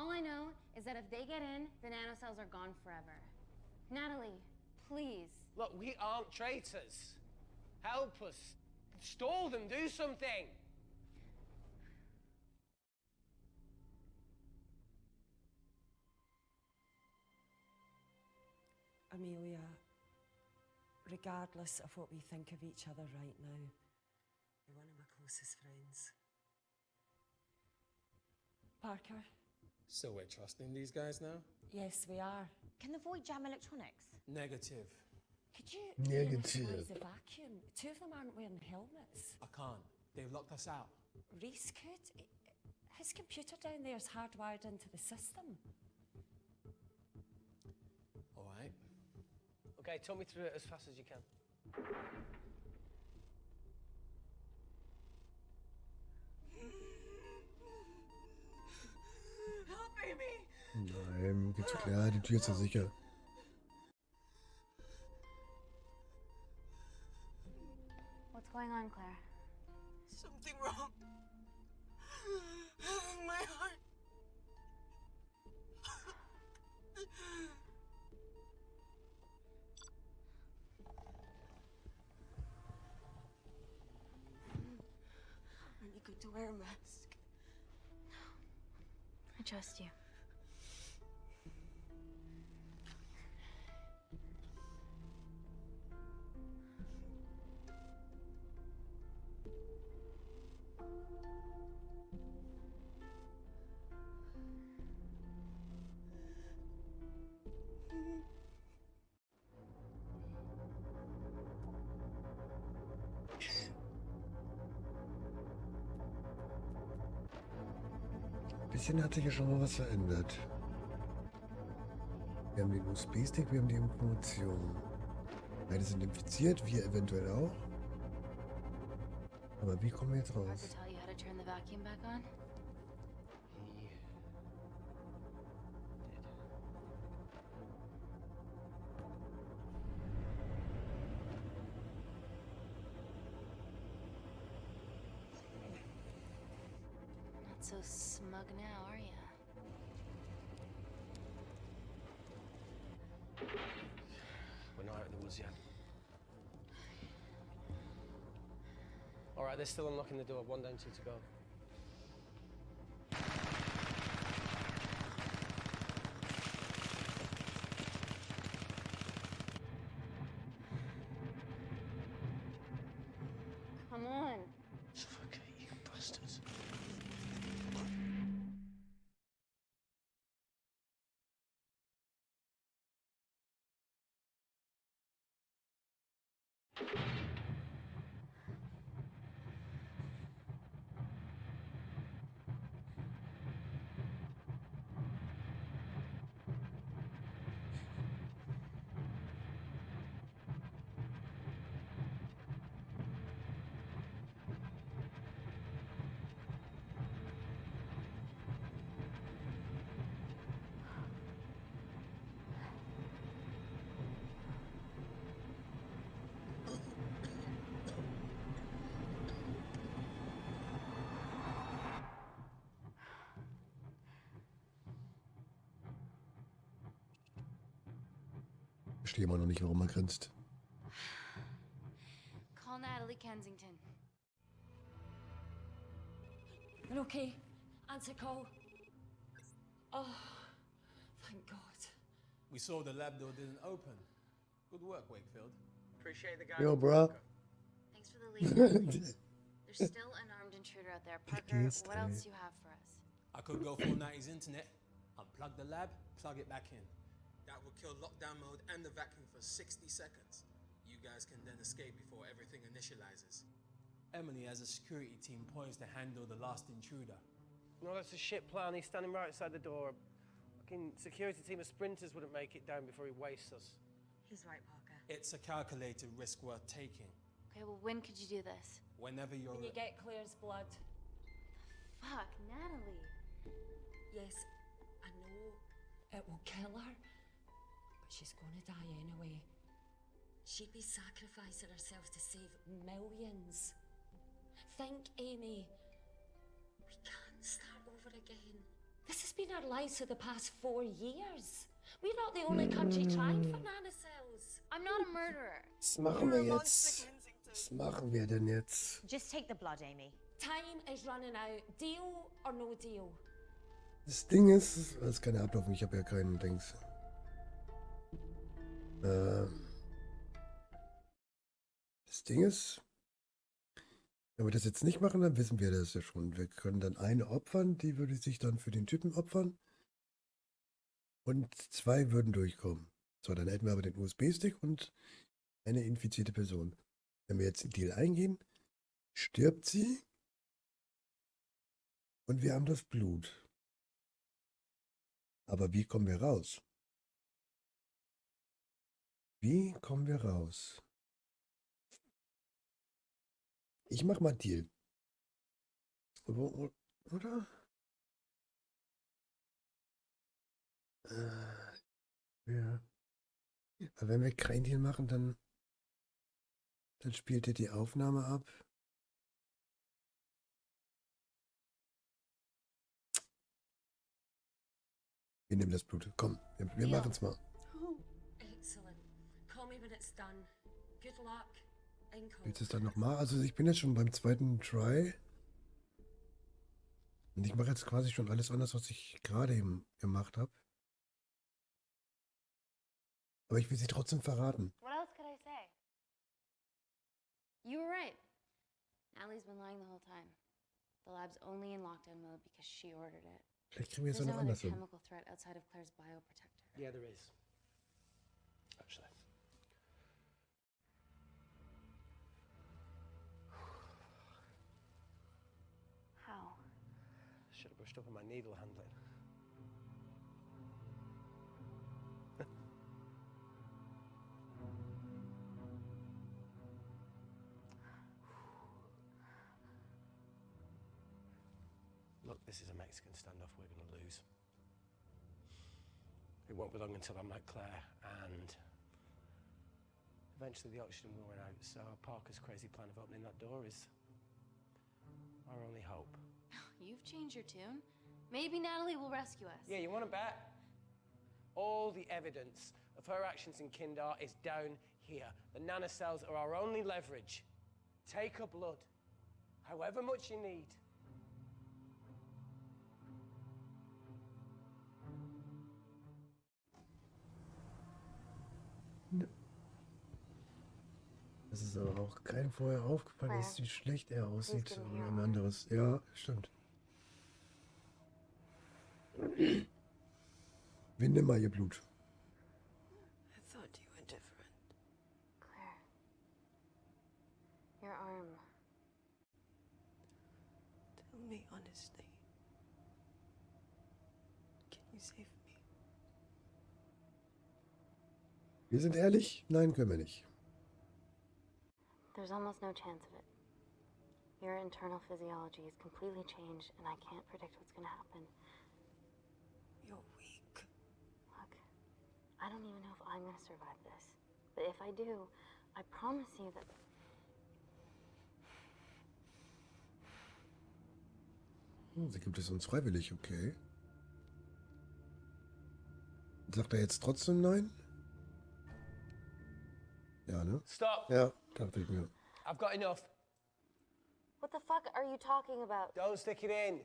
All I know is that if they get in, the nanocells are gone forever. Natalie, please. Look, we aren't traitors. Help us. Stall them, do something. Amelia, regardless of what we think of each other right now, you're one of my closest friends. Parker? So we're trusting these guys now? Yes, we are. Can the void jam electronics? Negative. Could you Negative. initialize the vacuum? Two of them aren't wearing helmets. I can't. They've locked us out. Reese could. His computer down there is hardwired into the system. All right. Okay, talk me through it as fast as you can. Help, Amy! Nein, geht zu klar, die Tür ist ja sicher. What's going on, Claire? Something wrong. My heart. Are you good to wear a mask? I trust you. Bisschen hat sich ja schon mal was verändert. Wir haben den USB-Stick, wir haben die Information. Beide sind infiziert, wir eventuell auch. Aber wie kommen wir jetzt Parker raus? tell you how to turn the vacuum back on? Not so smug now, are you? We're not out of the woods yet. All right, they're still unlocking the door. 1 down, 2 to go. Come on. Suffocate, you bastards. Ich verstehe immer noch nicht, warum er grinst. Call Natalie Kensington. You're okay. Answer call. Oh, thank God. We saw the lab door didn't open. Good work, Wakefield. Appreciate the guy. Yo, bruh. Thanks for the lead, Natalie. There's still an armed intruder out there. Parker, what else do you have for us? I could go full 90s internet, unplug the lab, plug it back in. That would kill lockdown mode and the vacuum for 60 seconds. You guys can then escape before everything initializes. Emily has a security team poised to handle the last intruder. No, that's a shit plan. He's standing right outside the door. Fucking security team of sprinters wouldn't make it down before he wastes us. He's right, Parker. It's a calculated risk worth taking. Okay, well, when could you do this? Whenever you're... When you get Claire's blood. Fuck, Natalie. Yes, I know it will kill her, but she's gonna die anyway. She'd be sacrificing herself to save millions. Think, Amy. We can't start over again. This has been our lives for the past 4 years. We're not the only country trying for nanocells. I'm not a murderer. Was machen wir jetzt? Was machen wir denn jetzt? Just take the blood, Amy. Time is running out. Deal or no deal? Das Ding ist, es ist keine Ablaufung, ich habe ja keinen Dings. Das Ding ist, wenn wir das jetzt nicht machen, dann wissen wir das ja schon. Wir können dann eine opfern, die würde sich dann für den Typen opfern. Und 2 würden durchkommen. So, dann hätten wir aber den USB-Stick und eine infizierte Person. Wenn wir jetzt den Deal eingehen, stirbt sie und wir haben das Blut. Aber wie kommen wir raus? Wie kommen wir raus? Ich mach mal Deal. Oder? Ja. Aber wenn wir keinen Deal machen, dann spielt er die Aufnahme ab. Wir nehmen das Blut. Komm, wir machen es mal. Excellent. Call me when it's done. Good luck. Willst du es dann nochmal? Also ich bin jetzt schon beim zweiten Try. Und ich mache jetzt quasi schon alles anders, was ich gerade eben gemacht habe. Aber ich will sie trotzdem verraten. What else could I say? You were right. Natalie's been lying the whole time. The lab's only in lockdown mode because she ordered it. Vielleicht kriegen wir es There's ja no noch other anders hin. chemical threat outside of Claire's bioprotector. Yeah, there is. Actually. How? Should have brushed up on my needle handling. Look, this is a Mexican standoff we're going to lose. It won't be long until I'm like Claire, and eventually the oxygen will run out, so Parker's crazy plan of opening that door is our only hope. You've changed your tune. Maybe Natalie will rescue us. Yeah, you want to bet? All the evidence of her actions in Kindar is down here. The nanocells are our only leverage. Take her blood, however much you need. Das ist aber auch keinem vorher aufgefallen ist, wie schlecht er aussieht. Oder ein anderes. Ja, stimmt. Wir nehmen mal ihr Blut. I thought you were different. Claire. Your arm. Tell me honestly. Can you save me? Wir sind ehrlich? Nein, können wir nicht. There's almost no chance of it. Your internal physiology is completely changed, and I can't predict what's going to happen. You're weak. Look, I don't even know if I'm going to survive this. But if I do, I promise you that... Sie gibt es uns freiwillig, okay. Sagt er jetzt trotzdem nein? Ja, ne? Stop! Ja, dachte ich mir. I've got enough. What the fuck are you talking about? Don't stick it in.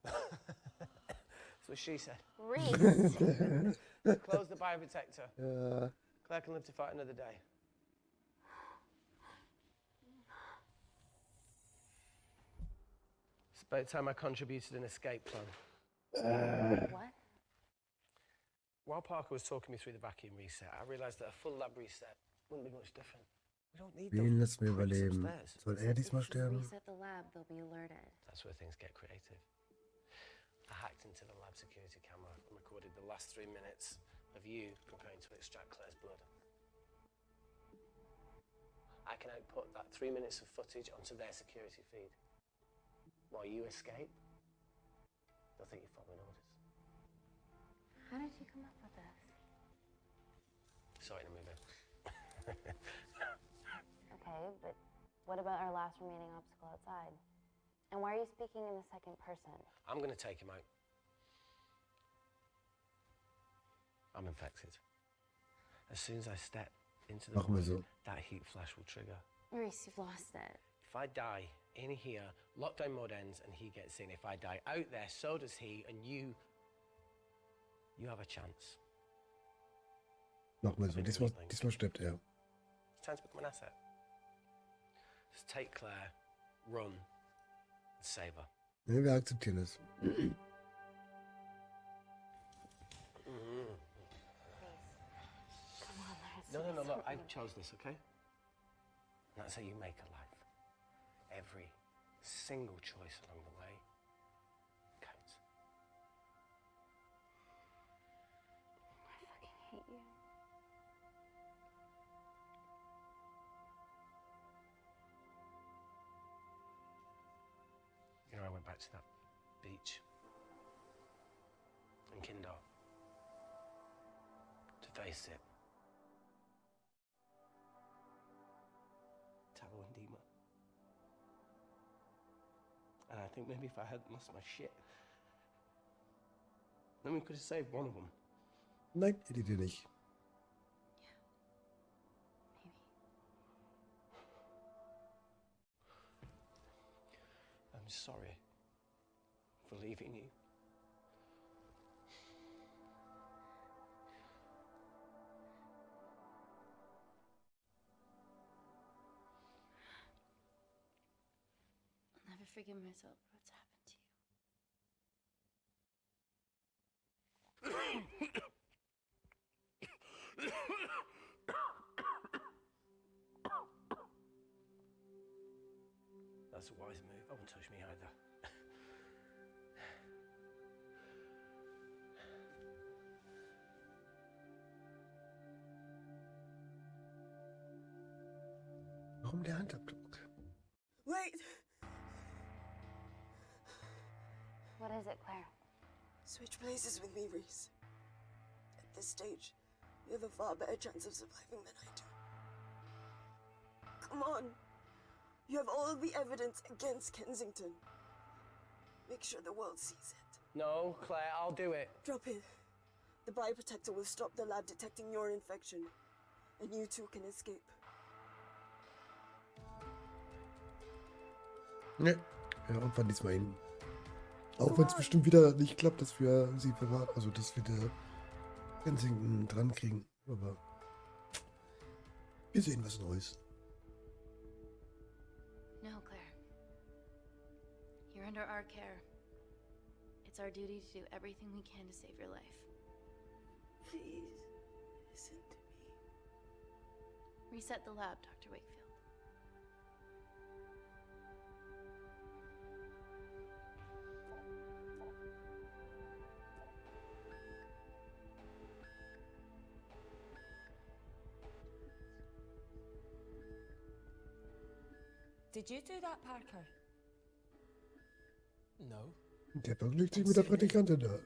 That's what she said. Reese! Close the bioprotector. Ja. Claire can live to fight another day. It's about time I contributed an escape plan. What? While Parker was talking me through the vacuum reset, I realised that a full lab reset wouldn't be much different. We don't need Wen those lassen wir pricks überleben? upstairs. Soll er diesmal sterben? Reset the lab, they'll be alerted. That's where things get creative. I hacked into the lab security camera and recorded the last 3 minutes of you preparing to extract Claire's blood. I can output that 3 minutes of footage onto their security feed. While you escape, they'll think you're following orders. How did you come up with this? Saw it in a movie. Okay, but what about our last remaining obstacle outside? And why are you speaking in the second person? I'm going to take him out. I'm infected. As soon as I step into the Machen wir void, so. that heat flash will trigger. Reese, you've lost it. If I die in here, lockdown mode ends and he gets in. If I die out there, so does he, and you have a chance. Machen wir so. Diesmal stirbt er. It's time to become an asset. Just take Claire, run, and save her. Ja, wir akzeptieren es. No, look, I chose this, okay? That's how you make a life. Every single choice along the way counts. I fucking hate you. You know, I went back to that beach in Kindle to face it. Taro and Dima. And I think maybe if I hadn't lost my shit, then we could have saved one of them. Nein, hättet ihr nicht. I'm sorry for leaving you. I'll never forgive myself for what's happened to That's a wise move. I wouldn't touch me either. Warum der Handabdruck? Wait! What is it, Claire? Switch places with me, Reese. At this stage, you have a far better chance of surviving than I do. Come on. You have all the evidence against Kensington. Make sure the world sees it. No, Claire, I'll do it. Drop it. The bioprotector will stop the lab detecting your infection, and you two can escape. Ne, ja, und wann diesmal hin. Auch wenn es bestimmt wieder nicht klappt, dass wir sie verraten, also dass wir der Kensington dran kriegen. Aber wir sehen was Neues. No, Claire. You're under our care. It's our duty to do everything we can to save your life. Please, listen to me. Reset the lab, Dr. Wakefield. Did you do that, Parker? No. Der vergnügt sich mit der Praktikantin da.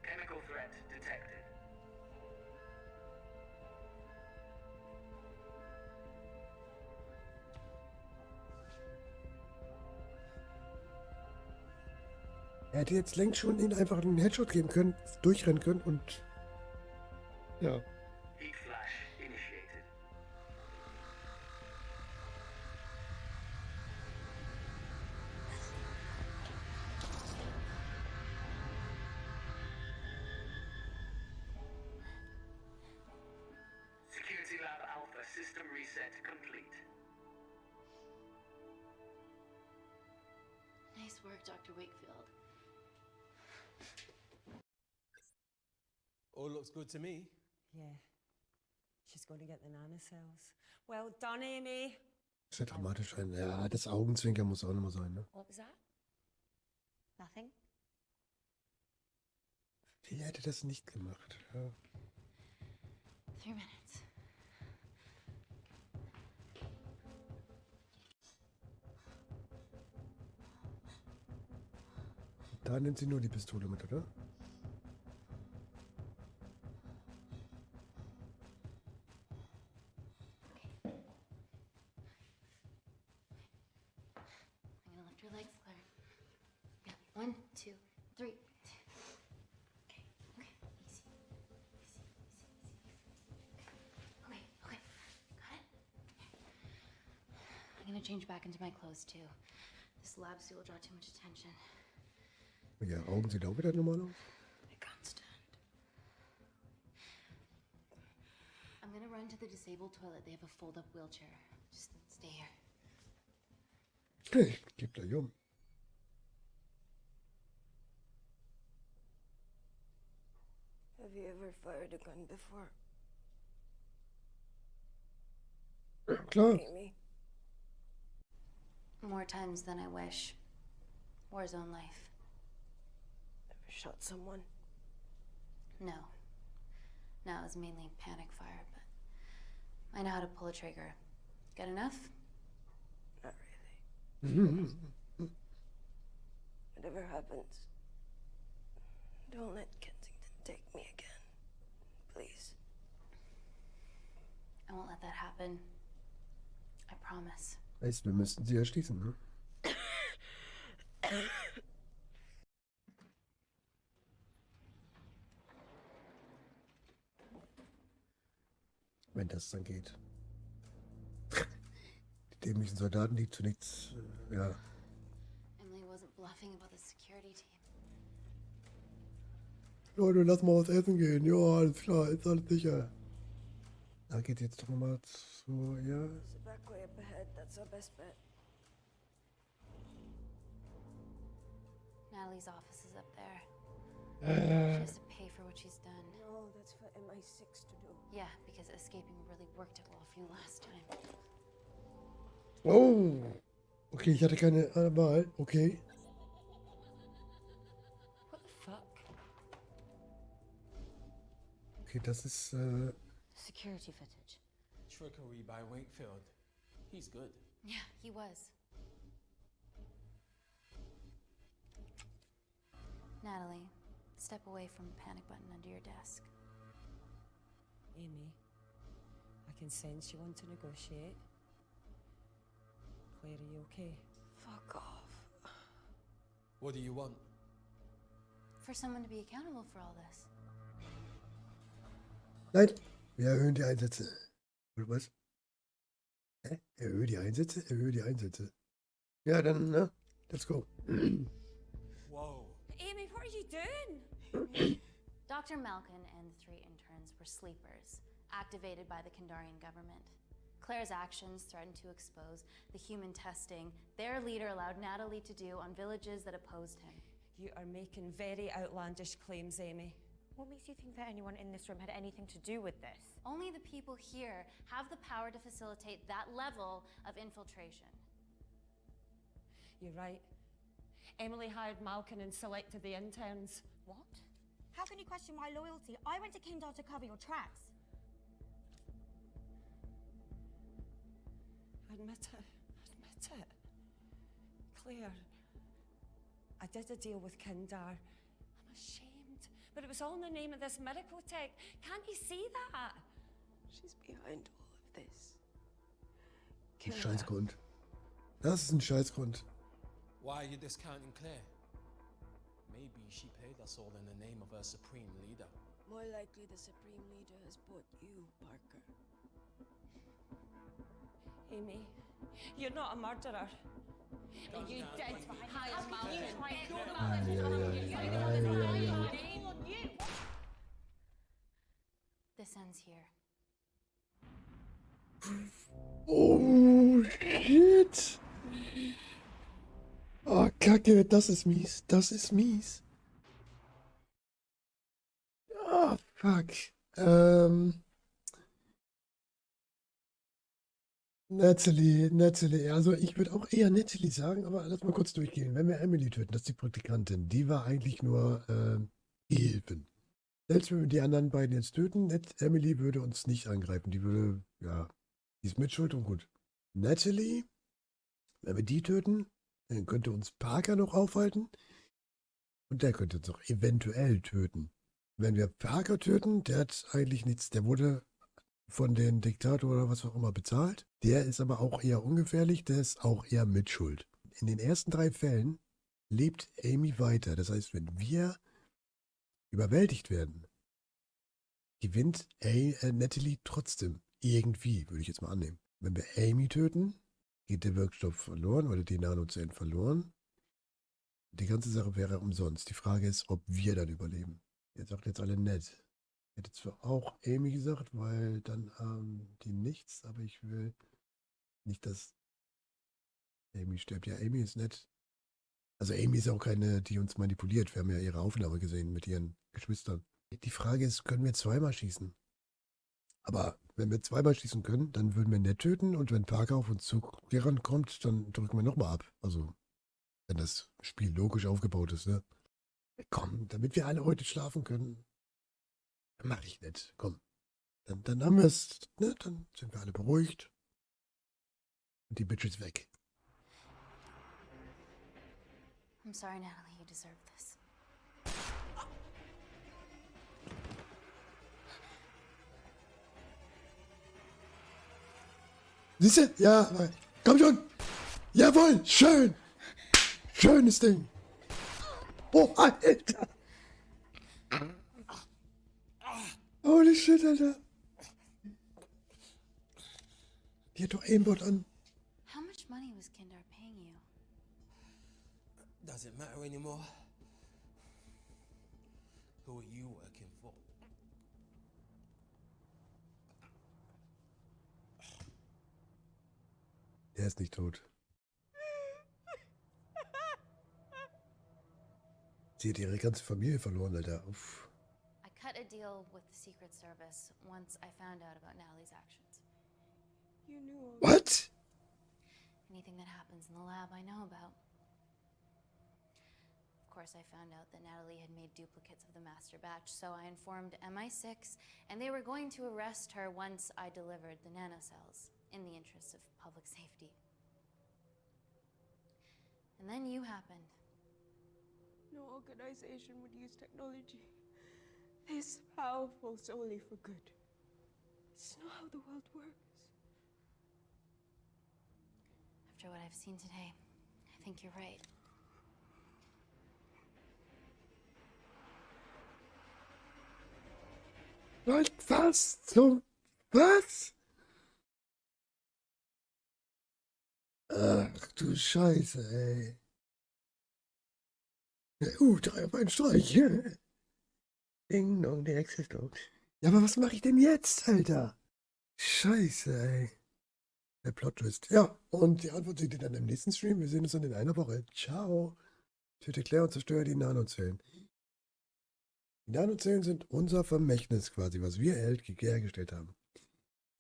Chemical threat detected. Er hätte jetzt längst schon ihn einfach einen Headshot geben können, durchrennen können und ja. Heat flash initiated. Security Lab Alpha system reset complete. Nice work, Dr. Wakefield. All looks good to me. Yeah. She's going to get the nanocells. Well done, Amy. Das ist ja dramatisch ein. Ja, das Augenzwinkern muss auch nochmal sein, ne? What was that? Nothing? Wie hätte das nicht gemacht? Ja. 3 minutes. Da nimmt sie nur die Pistole mit, oder? gonna change back into my clothes too. This lab suit will draw too much attention. Ja, Augen sieht auch wieder normal aus. I can't stand. I'm gonna run to the disabled toilet. They have a fold-up wheelchair. Just stay here. Hey, gib gleich um. Have you ever fired a gun before? Ja, klar. Amy? More times than I wish. Warzone life. Ever shot someone? No. No, it was mainly panic fire, but I know how to pull a trigger. Good enough? Not really. Whatever happens, don't let Kensington take me again. Please. I won't let that happen. I promise. Heißt, wir müssten sie erschließen, ne? Wenn das dann geht. Die dämlichen Soldaten, die zu nichts, ja. Emily wasn't bluffing about the security team. Leute, lass mal was essen gehen. Ja, alles klar, ist alles sicher. Da geht jetzt doch mal zu, ja. There's a back way up ahead. That's our best bet. Natalie's office is up there. She has to pay for what she's done. No, that's for MI6 to do. Yeah, because escaping really worked it well for you last time. Oh! Okay, ich hatte keine Wahl. Okay. What the fuck? Okay, das ist, Security footage. Trickery by Wakefield. He's good. Yeah, he was. Natalie, step away from the panic button under your desk. Amy, I can sense you want to negotiate. Claire, are you okay? Fuck off. What do you want? For someone to be accountable for all this. Nein, wir erhöhen die Einsätze. Oder was? Hä? Erhöhe die Einsätze? Erhöhe die Einsätze. Ja, dann, ne? Let's go. Whoa. Amy, what are you doing? Dr. Malkin and the 3 interns were sleepers, activated by the Kandarian government. Claire's actions threatened to expose the human testing their leader allowed Natalie to do on villages that opposed him. You are making very outlandish claims, Amy. What makes you think that anyone in this room had anything to do with this? Only the people here have the power to facilitate that level of infiltration. You're right. Emily hired Malkin and selected the interns. What? How can you question my loyalty? I went to Kindar to cover your tracks. Admit it. Admit it. Claire, I did a deal with Kindar. I'm ashamed. But it was all in the name of this miracle tech. Can't you see that? She's behind all of this. Ein Scheißgrund. Das ist ein Scheißgrund. Why are you discounting Claire? Maybe she paid us all in the name of her supreme leader. More likely the Supreme Leader has bought you, Parker. Amy, you're not a murderer. And you did hire Malkin. This ends here. Oh, shit. Oh, Kacke, das ist mies. Das ist mies. Oh, fuck. Natalie, also ich würde auch eher Natalie sagen, aber lass mal kurz durchgehen. Wenn wir Emily töten, das ist die Praktikantin, die war eigentlich nur Gehilfin. Selbst wenn wir die anderen beiden jetzt töten, Emily würde uns nicht angreifen. Die würde, ja, die ist mitschuld und gut. Natalie, wenn wir die töten, dann könnte uns Parker noch aufhalten und der könnte uns auch eventuell töten. Wenn wir Parker töten, der hat eigentlich nichts, der wurde von den Diktator oder was auch immer bezahlt. Der ist aber auch eher ungefährlich, der ist auch eher mitschuld. In den ersten 3 Fällen lebt Amy weiter. Das heißt, wenn wir überwältigt werden, gewinnt Natalie trotzdem. Irgendwie, würde ich jetzt mal annehmen. Wenn wir Amy töten, geht der Wirkstoff verloren oder die Nanozellen verloren. Die ganze Sache wäre umsonst. Die Frage ist, ob wir dann überleben. Ihr sagt jetzt alle nett. Ich hätte zwar auch Amy gesagt, weil dann haben die nichts, aber ich will nicht, dass Amy stirbt. Ja, Amy ist nett. Also Amy ist auch keine, die uns manipuliert. Wir haben ja ihre Aufnahme gesehen mit ihren Geschwistern. Die Frage ist, können wir zweimal schießen? Aber wenn wir zweimal schießen können, dann würden wir nett töten und wenn Parker auf uns zugerannt kommt, dann drücken wir nochmal ab. Also, wenn das Spiel logisch aufgebaut ist, ne? Komm, damit wir alle heute schlafen können, dann mache ich nett. Komm. Dann haben wir es, ne? Dann sind wir alle beruhigt. Und die Bitch ist weg. I'm sorry, Natalie, you deserve this. Siehst du? Ja, komm schon. Jawohl, schön. Schönes Ding. Oh, Alter. Holy shit, Alter. Die hat doch Aimbot an. How much money was Kindar paying you? Does it matter anymore? Who are you working for? Der ist nicht tot. Sie hat ihre ganze Familie verloren, Alter. Uff. I cut a deal with the Secret Service once I found out about Natalie's actions. You knew. What? Anything that happens in the lab, I know about. Of course, I found out that Natalie had made duplicates of the master batch, so I informed MI6, and they were going to arrest her once I delivered the nanocells, in the interest of public safety. And then you happened. No organization would use technology this powerful solely for good. It's not how the world works. After what I've seen today, I think you're right. Was zum... Was? Ach du Scheiße, ey. 3 auf einen Streich. Ding dong, die Hexe ist tot. Ja, aber was mache ich denn jetzt, Alter? Scheiße, ey. Der Plot-Twist. Ja, und die Antwort seht ihr dann im nächsten Stream. Wir sehen uns dann in einer Woche. Ciao. Töte, klär und zerstöre die Nanozellen. Die Nanozellen sind unser Vermächtnis quasi, was wir hergestellt haben.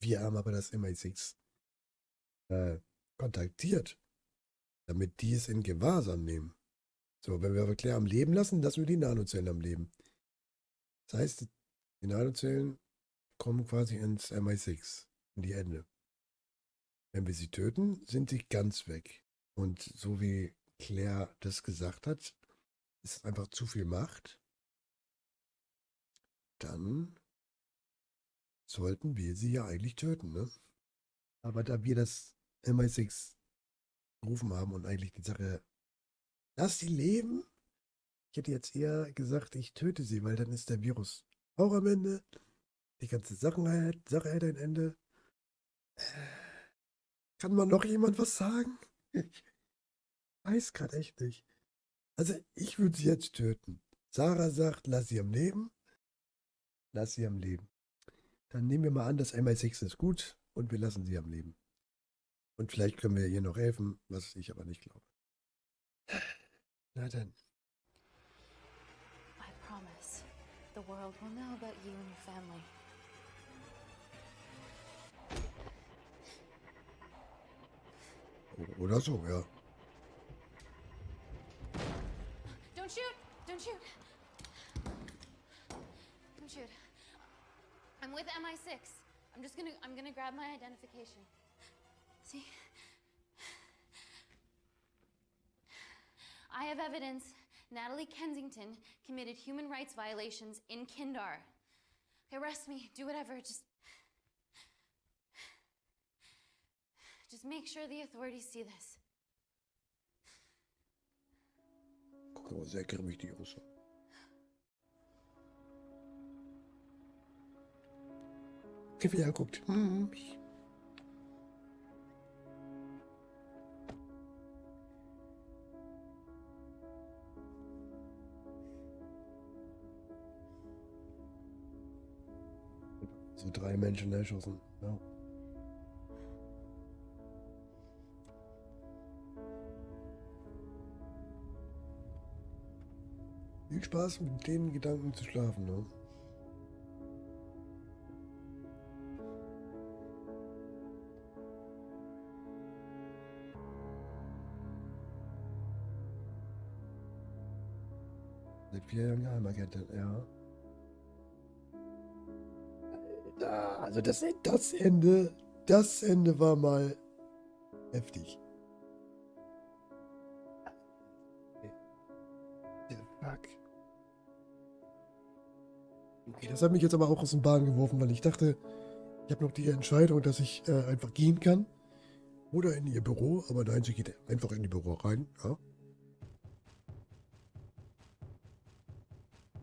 Wir haben aber das MI6 kontaktiert, damit die es in Gewahrsam nehmen. So, wenn wir aber Claire am Leben lassen, lassen wir die Nanozellen am Leben. Das heißt, die Nanozellen kommen quasi ins MI6, in die Hände. Wenn wir sie töten, sind sie ganz weg. Und so wie Claire das gesagt hat, ist es einfach zu viel Macht. Dann sollten wir sie ja eigentlich töten, ne? Aber da wir das MI6 gerufen haben und eigentlich die Sache, lass sie leben. Ich hätte jetzt eher gesagt, ich töte sie, weil dann ist der Virus auch am Ende. Die ganze Sache hätte ein Ende. Kann man noch jemand was sagen? Ich weiß gerade echt nicht. Also ich würde sie jetzt töten. Sarah sagt, lass sie am Leben. Lass sie am Leben. Dann nehmen wir mal an, das MI6 ist gut und wir lassen sie am Leben. Und vielleicht können wir ihr noch helfen, was ich aber nicht glaube. Na dann. I promise, the world will know about you and your family. Oder so, ja. Don't shoot! Don't shoot! Don't shoot. I'm with MI6. I'm gonna grab my identification. See? I have evidence Natalie Kensington committed human rights violations in Kindar. Arrest me, do whatever, just make sure the authorities see this. Guck mal, sehr grimmig die Jungs. Wie er guckt. So 3 Menschen erschossen. Ja. Viel Spaß mit den Gedanken zu schlafen, ne? Seit 4 Jahren Geheimagentin, ja. Alter, also das Ende war mal heftig. Fuck. Okay, das hat mich jetzt aber auch aus dem Bahn geworfen, weil ich dachte, ich habe noch die Entscheidung, dass ich einfach gehen kann. Oder in ihr Büro, aber nein, sie geht einfach in ihr Büro rein, ja.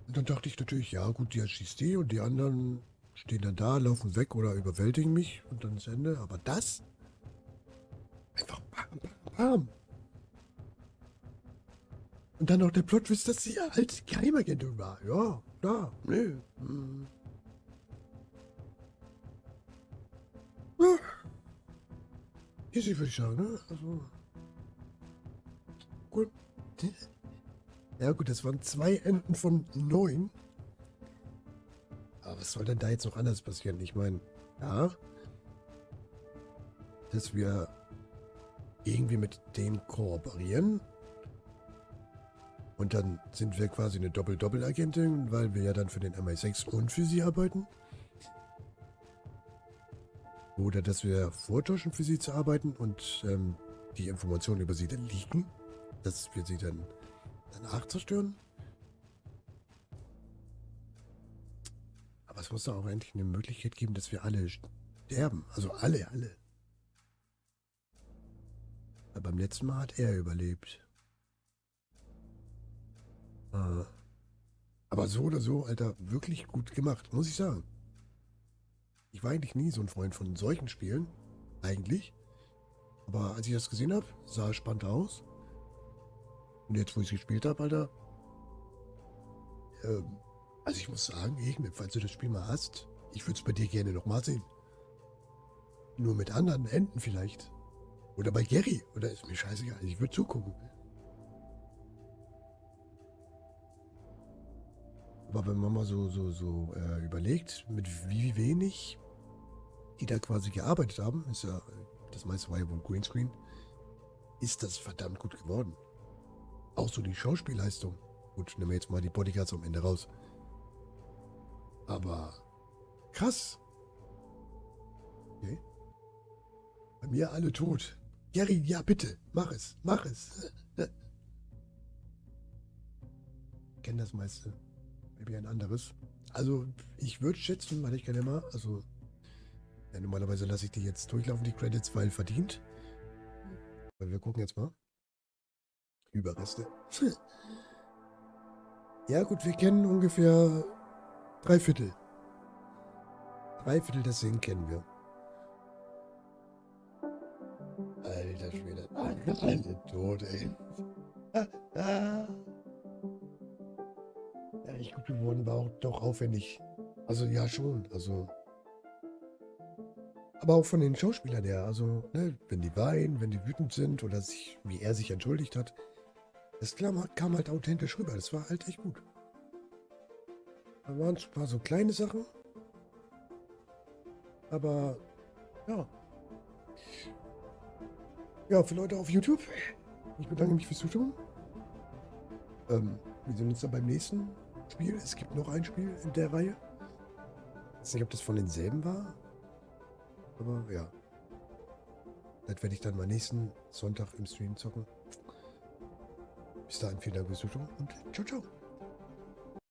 Und dann dachte ich natürlich, ja gut, die erschießt die und die anderen stehen dann da, laufen weg oder überwältigen mich und dann ist Ende. Aber das? Einfach bam, bam, bam. Und dann noch der Plot-Twist, dass sie halt Geheimagentin war. Ja, da, nee. Ja. Easy, würde ich sagen, ne? Also. Gut. Ja gut, das waren 2 Enden von 9. Aber was soll denn da jetzt noch anders passieren? Ich meine, ja, dass wir irgendwie mit denen kooperieren. Und dann sind wir quasi eine Doppel-Doppel-Agentin, weil wir ja dann für den MI6 und für sie arbeiten. Oder dass wir vortäuschen, für sie zu arbeiten und die Informationen über sie dann leaken, dass wir sie dann danach zerstören. Aber es muss doch auch endlich eine Möglichkeit geben, dass wir alle sterben. Also alle. Aber beim letzten Mal hat er überlebt. Aber so oder so, Alter, wirklich gut gemacht, muss ich sagen. Ich war eigentlich nie so ein Freund von solchen Spielen. Eigentlich. Aber als ich das gesehen habe, sah es spannend aus. Und jetzt, wo ich es gespielt habe, Alter. Also ich muss sagen, falls du das Spiel mal hast, ich würde es bei dir gerne nochmal sehen. Nur mit anderen Enden vielleicht. Oder bei Gary. Oder ist mir scheißegal. Ich würde zugucken. Aber wenn man mal so überlegt, mit wie wenig die da quasi gearbeitet haben, ist ja, das meiste war ja wohl Greenscreen, ist das verdammt gut geworden. Auch so die Schauspielleistung. Gut, nehmen wir jetzt mal die Bodyguards am Ende raus. Aber krass. Okay. Bei mir alle tot. Gary, ja bitte, mach es. Ich kenne das meiste. Maybe ein anderes. Also, ich würde schätzen, weil ich kenne immer, also, ja, normalerweise lasse ich die jetzt durchlaufen, die Credits, weil verdient. Weil wir gucken jetzt mal. Überreste. Ja gut, wir kennen ungefähr 3/4. 3/4 des Singen kennen wir. Alter Schwede. Alle tot, ey. Ja, echt gut geworden, war auch doch aufwendig. Also ja schon, also. Aber auch von den Schauspielern her, also, ne, wenn die weinen, wenn die wütend sind oder wie er sich entschuldigt hat, das kam halt authentisch rüber, das war halt echt gut. Da waren ein paar so kleine Sachen, aber ja. Ja, für Leute auf YouTube, ich bedanke mich fürs Zuschauen. Wir sehen uns dann beim nächsten Spiel. Es gibt noch ein Spiel in der Reihe. Ich weiß nicht, ob das von denselben war. Aber ja. Das werde ich dann mal nächsten Sonntag im Stream zocken. Bis dahin vielen Dank fürs Zuschauen und ciao, ciao.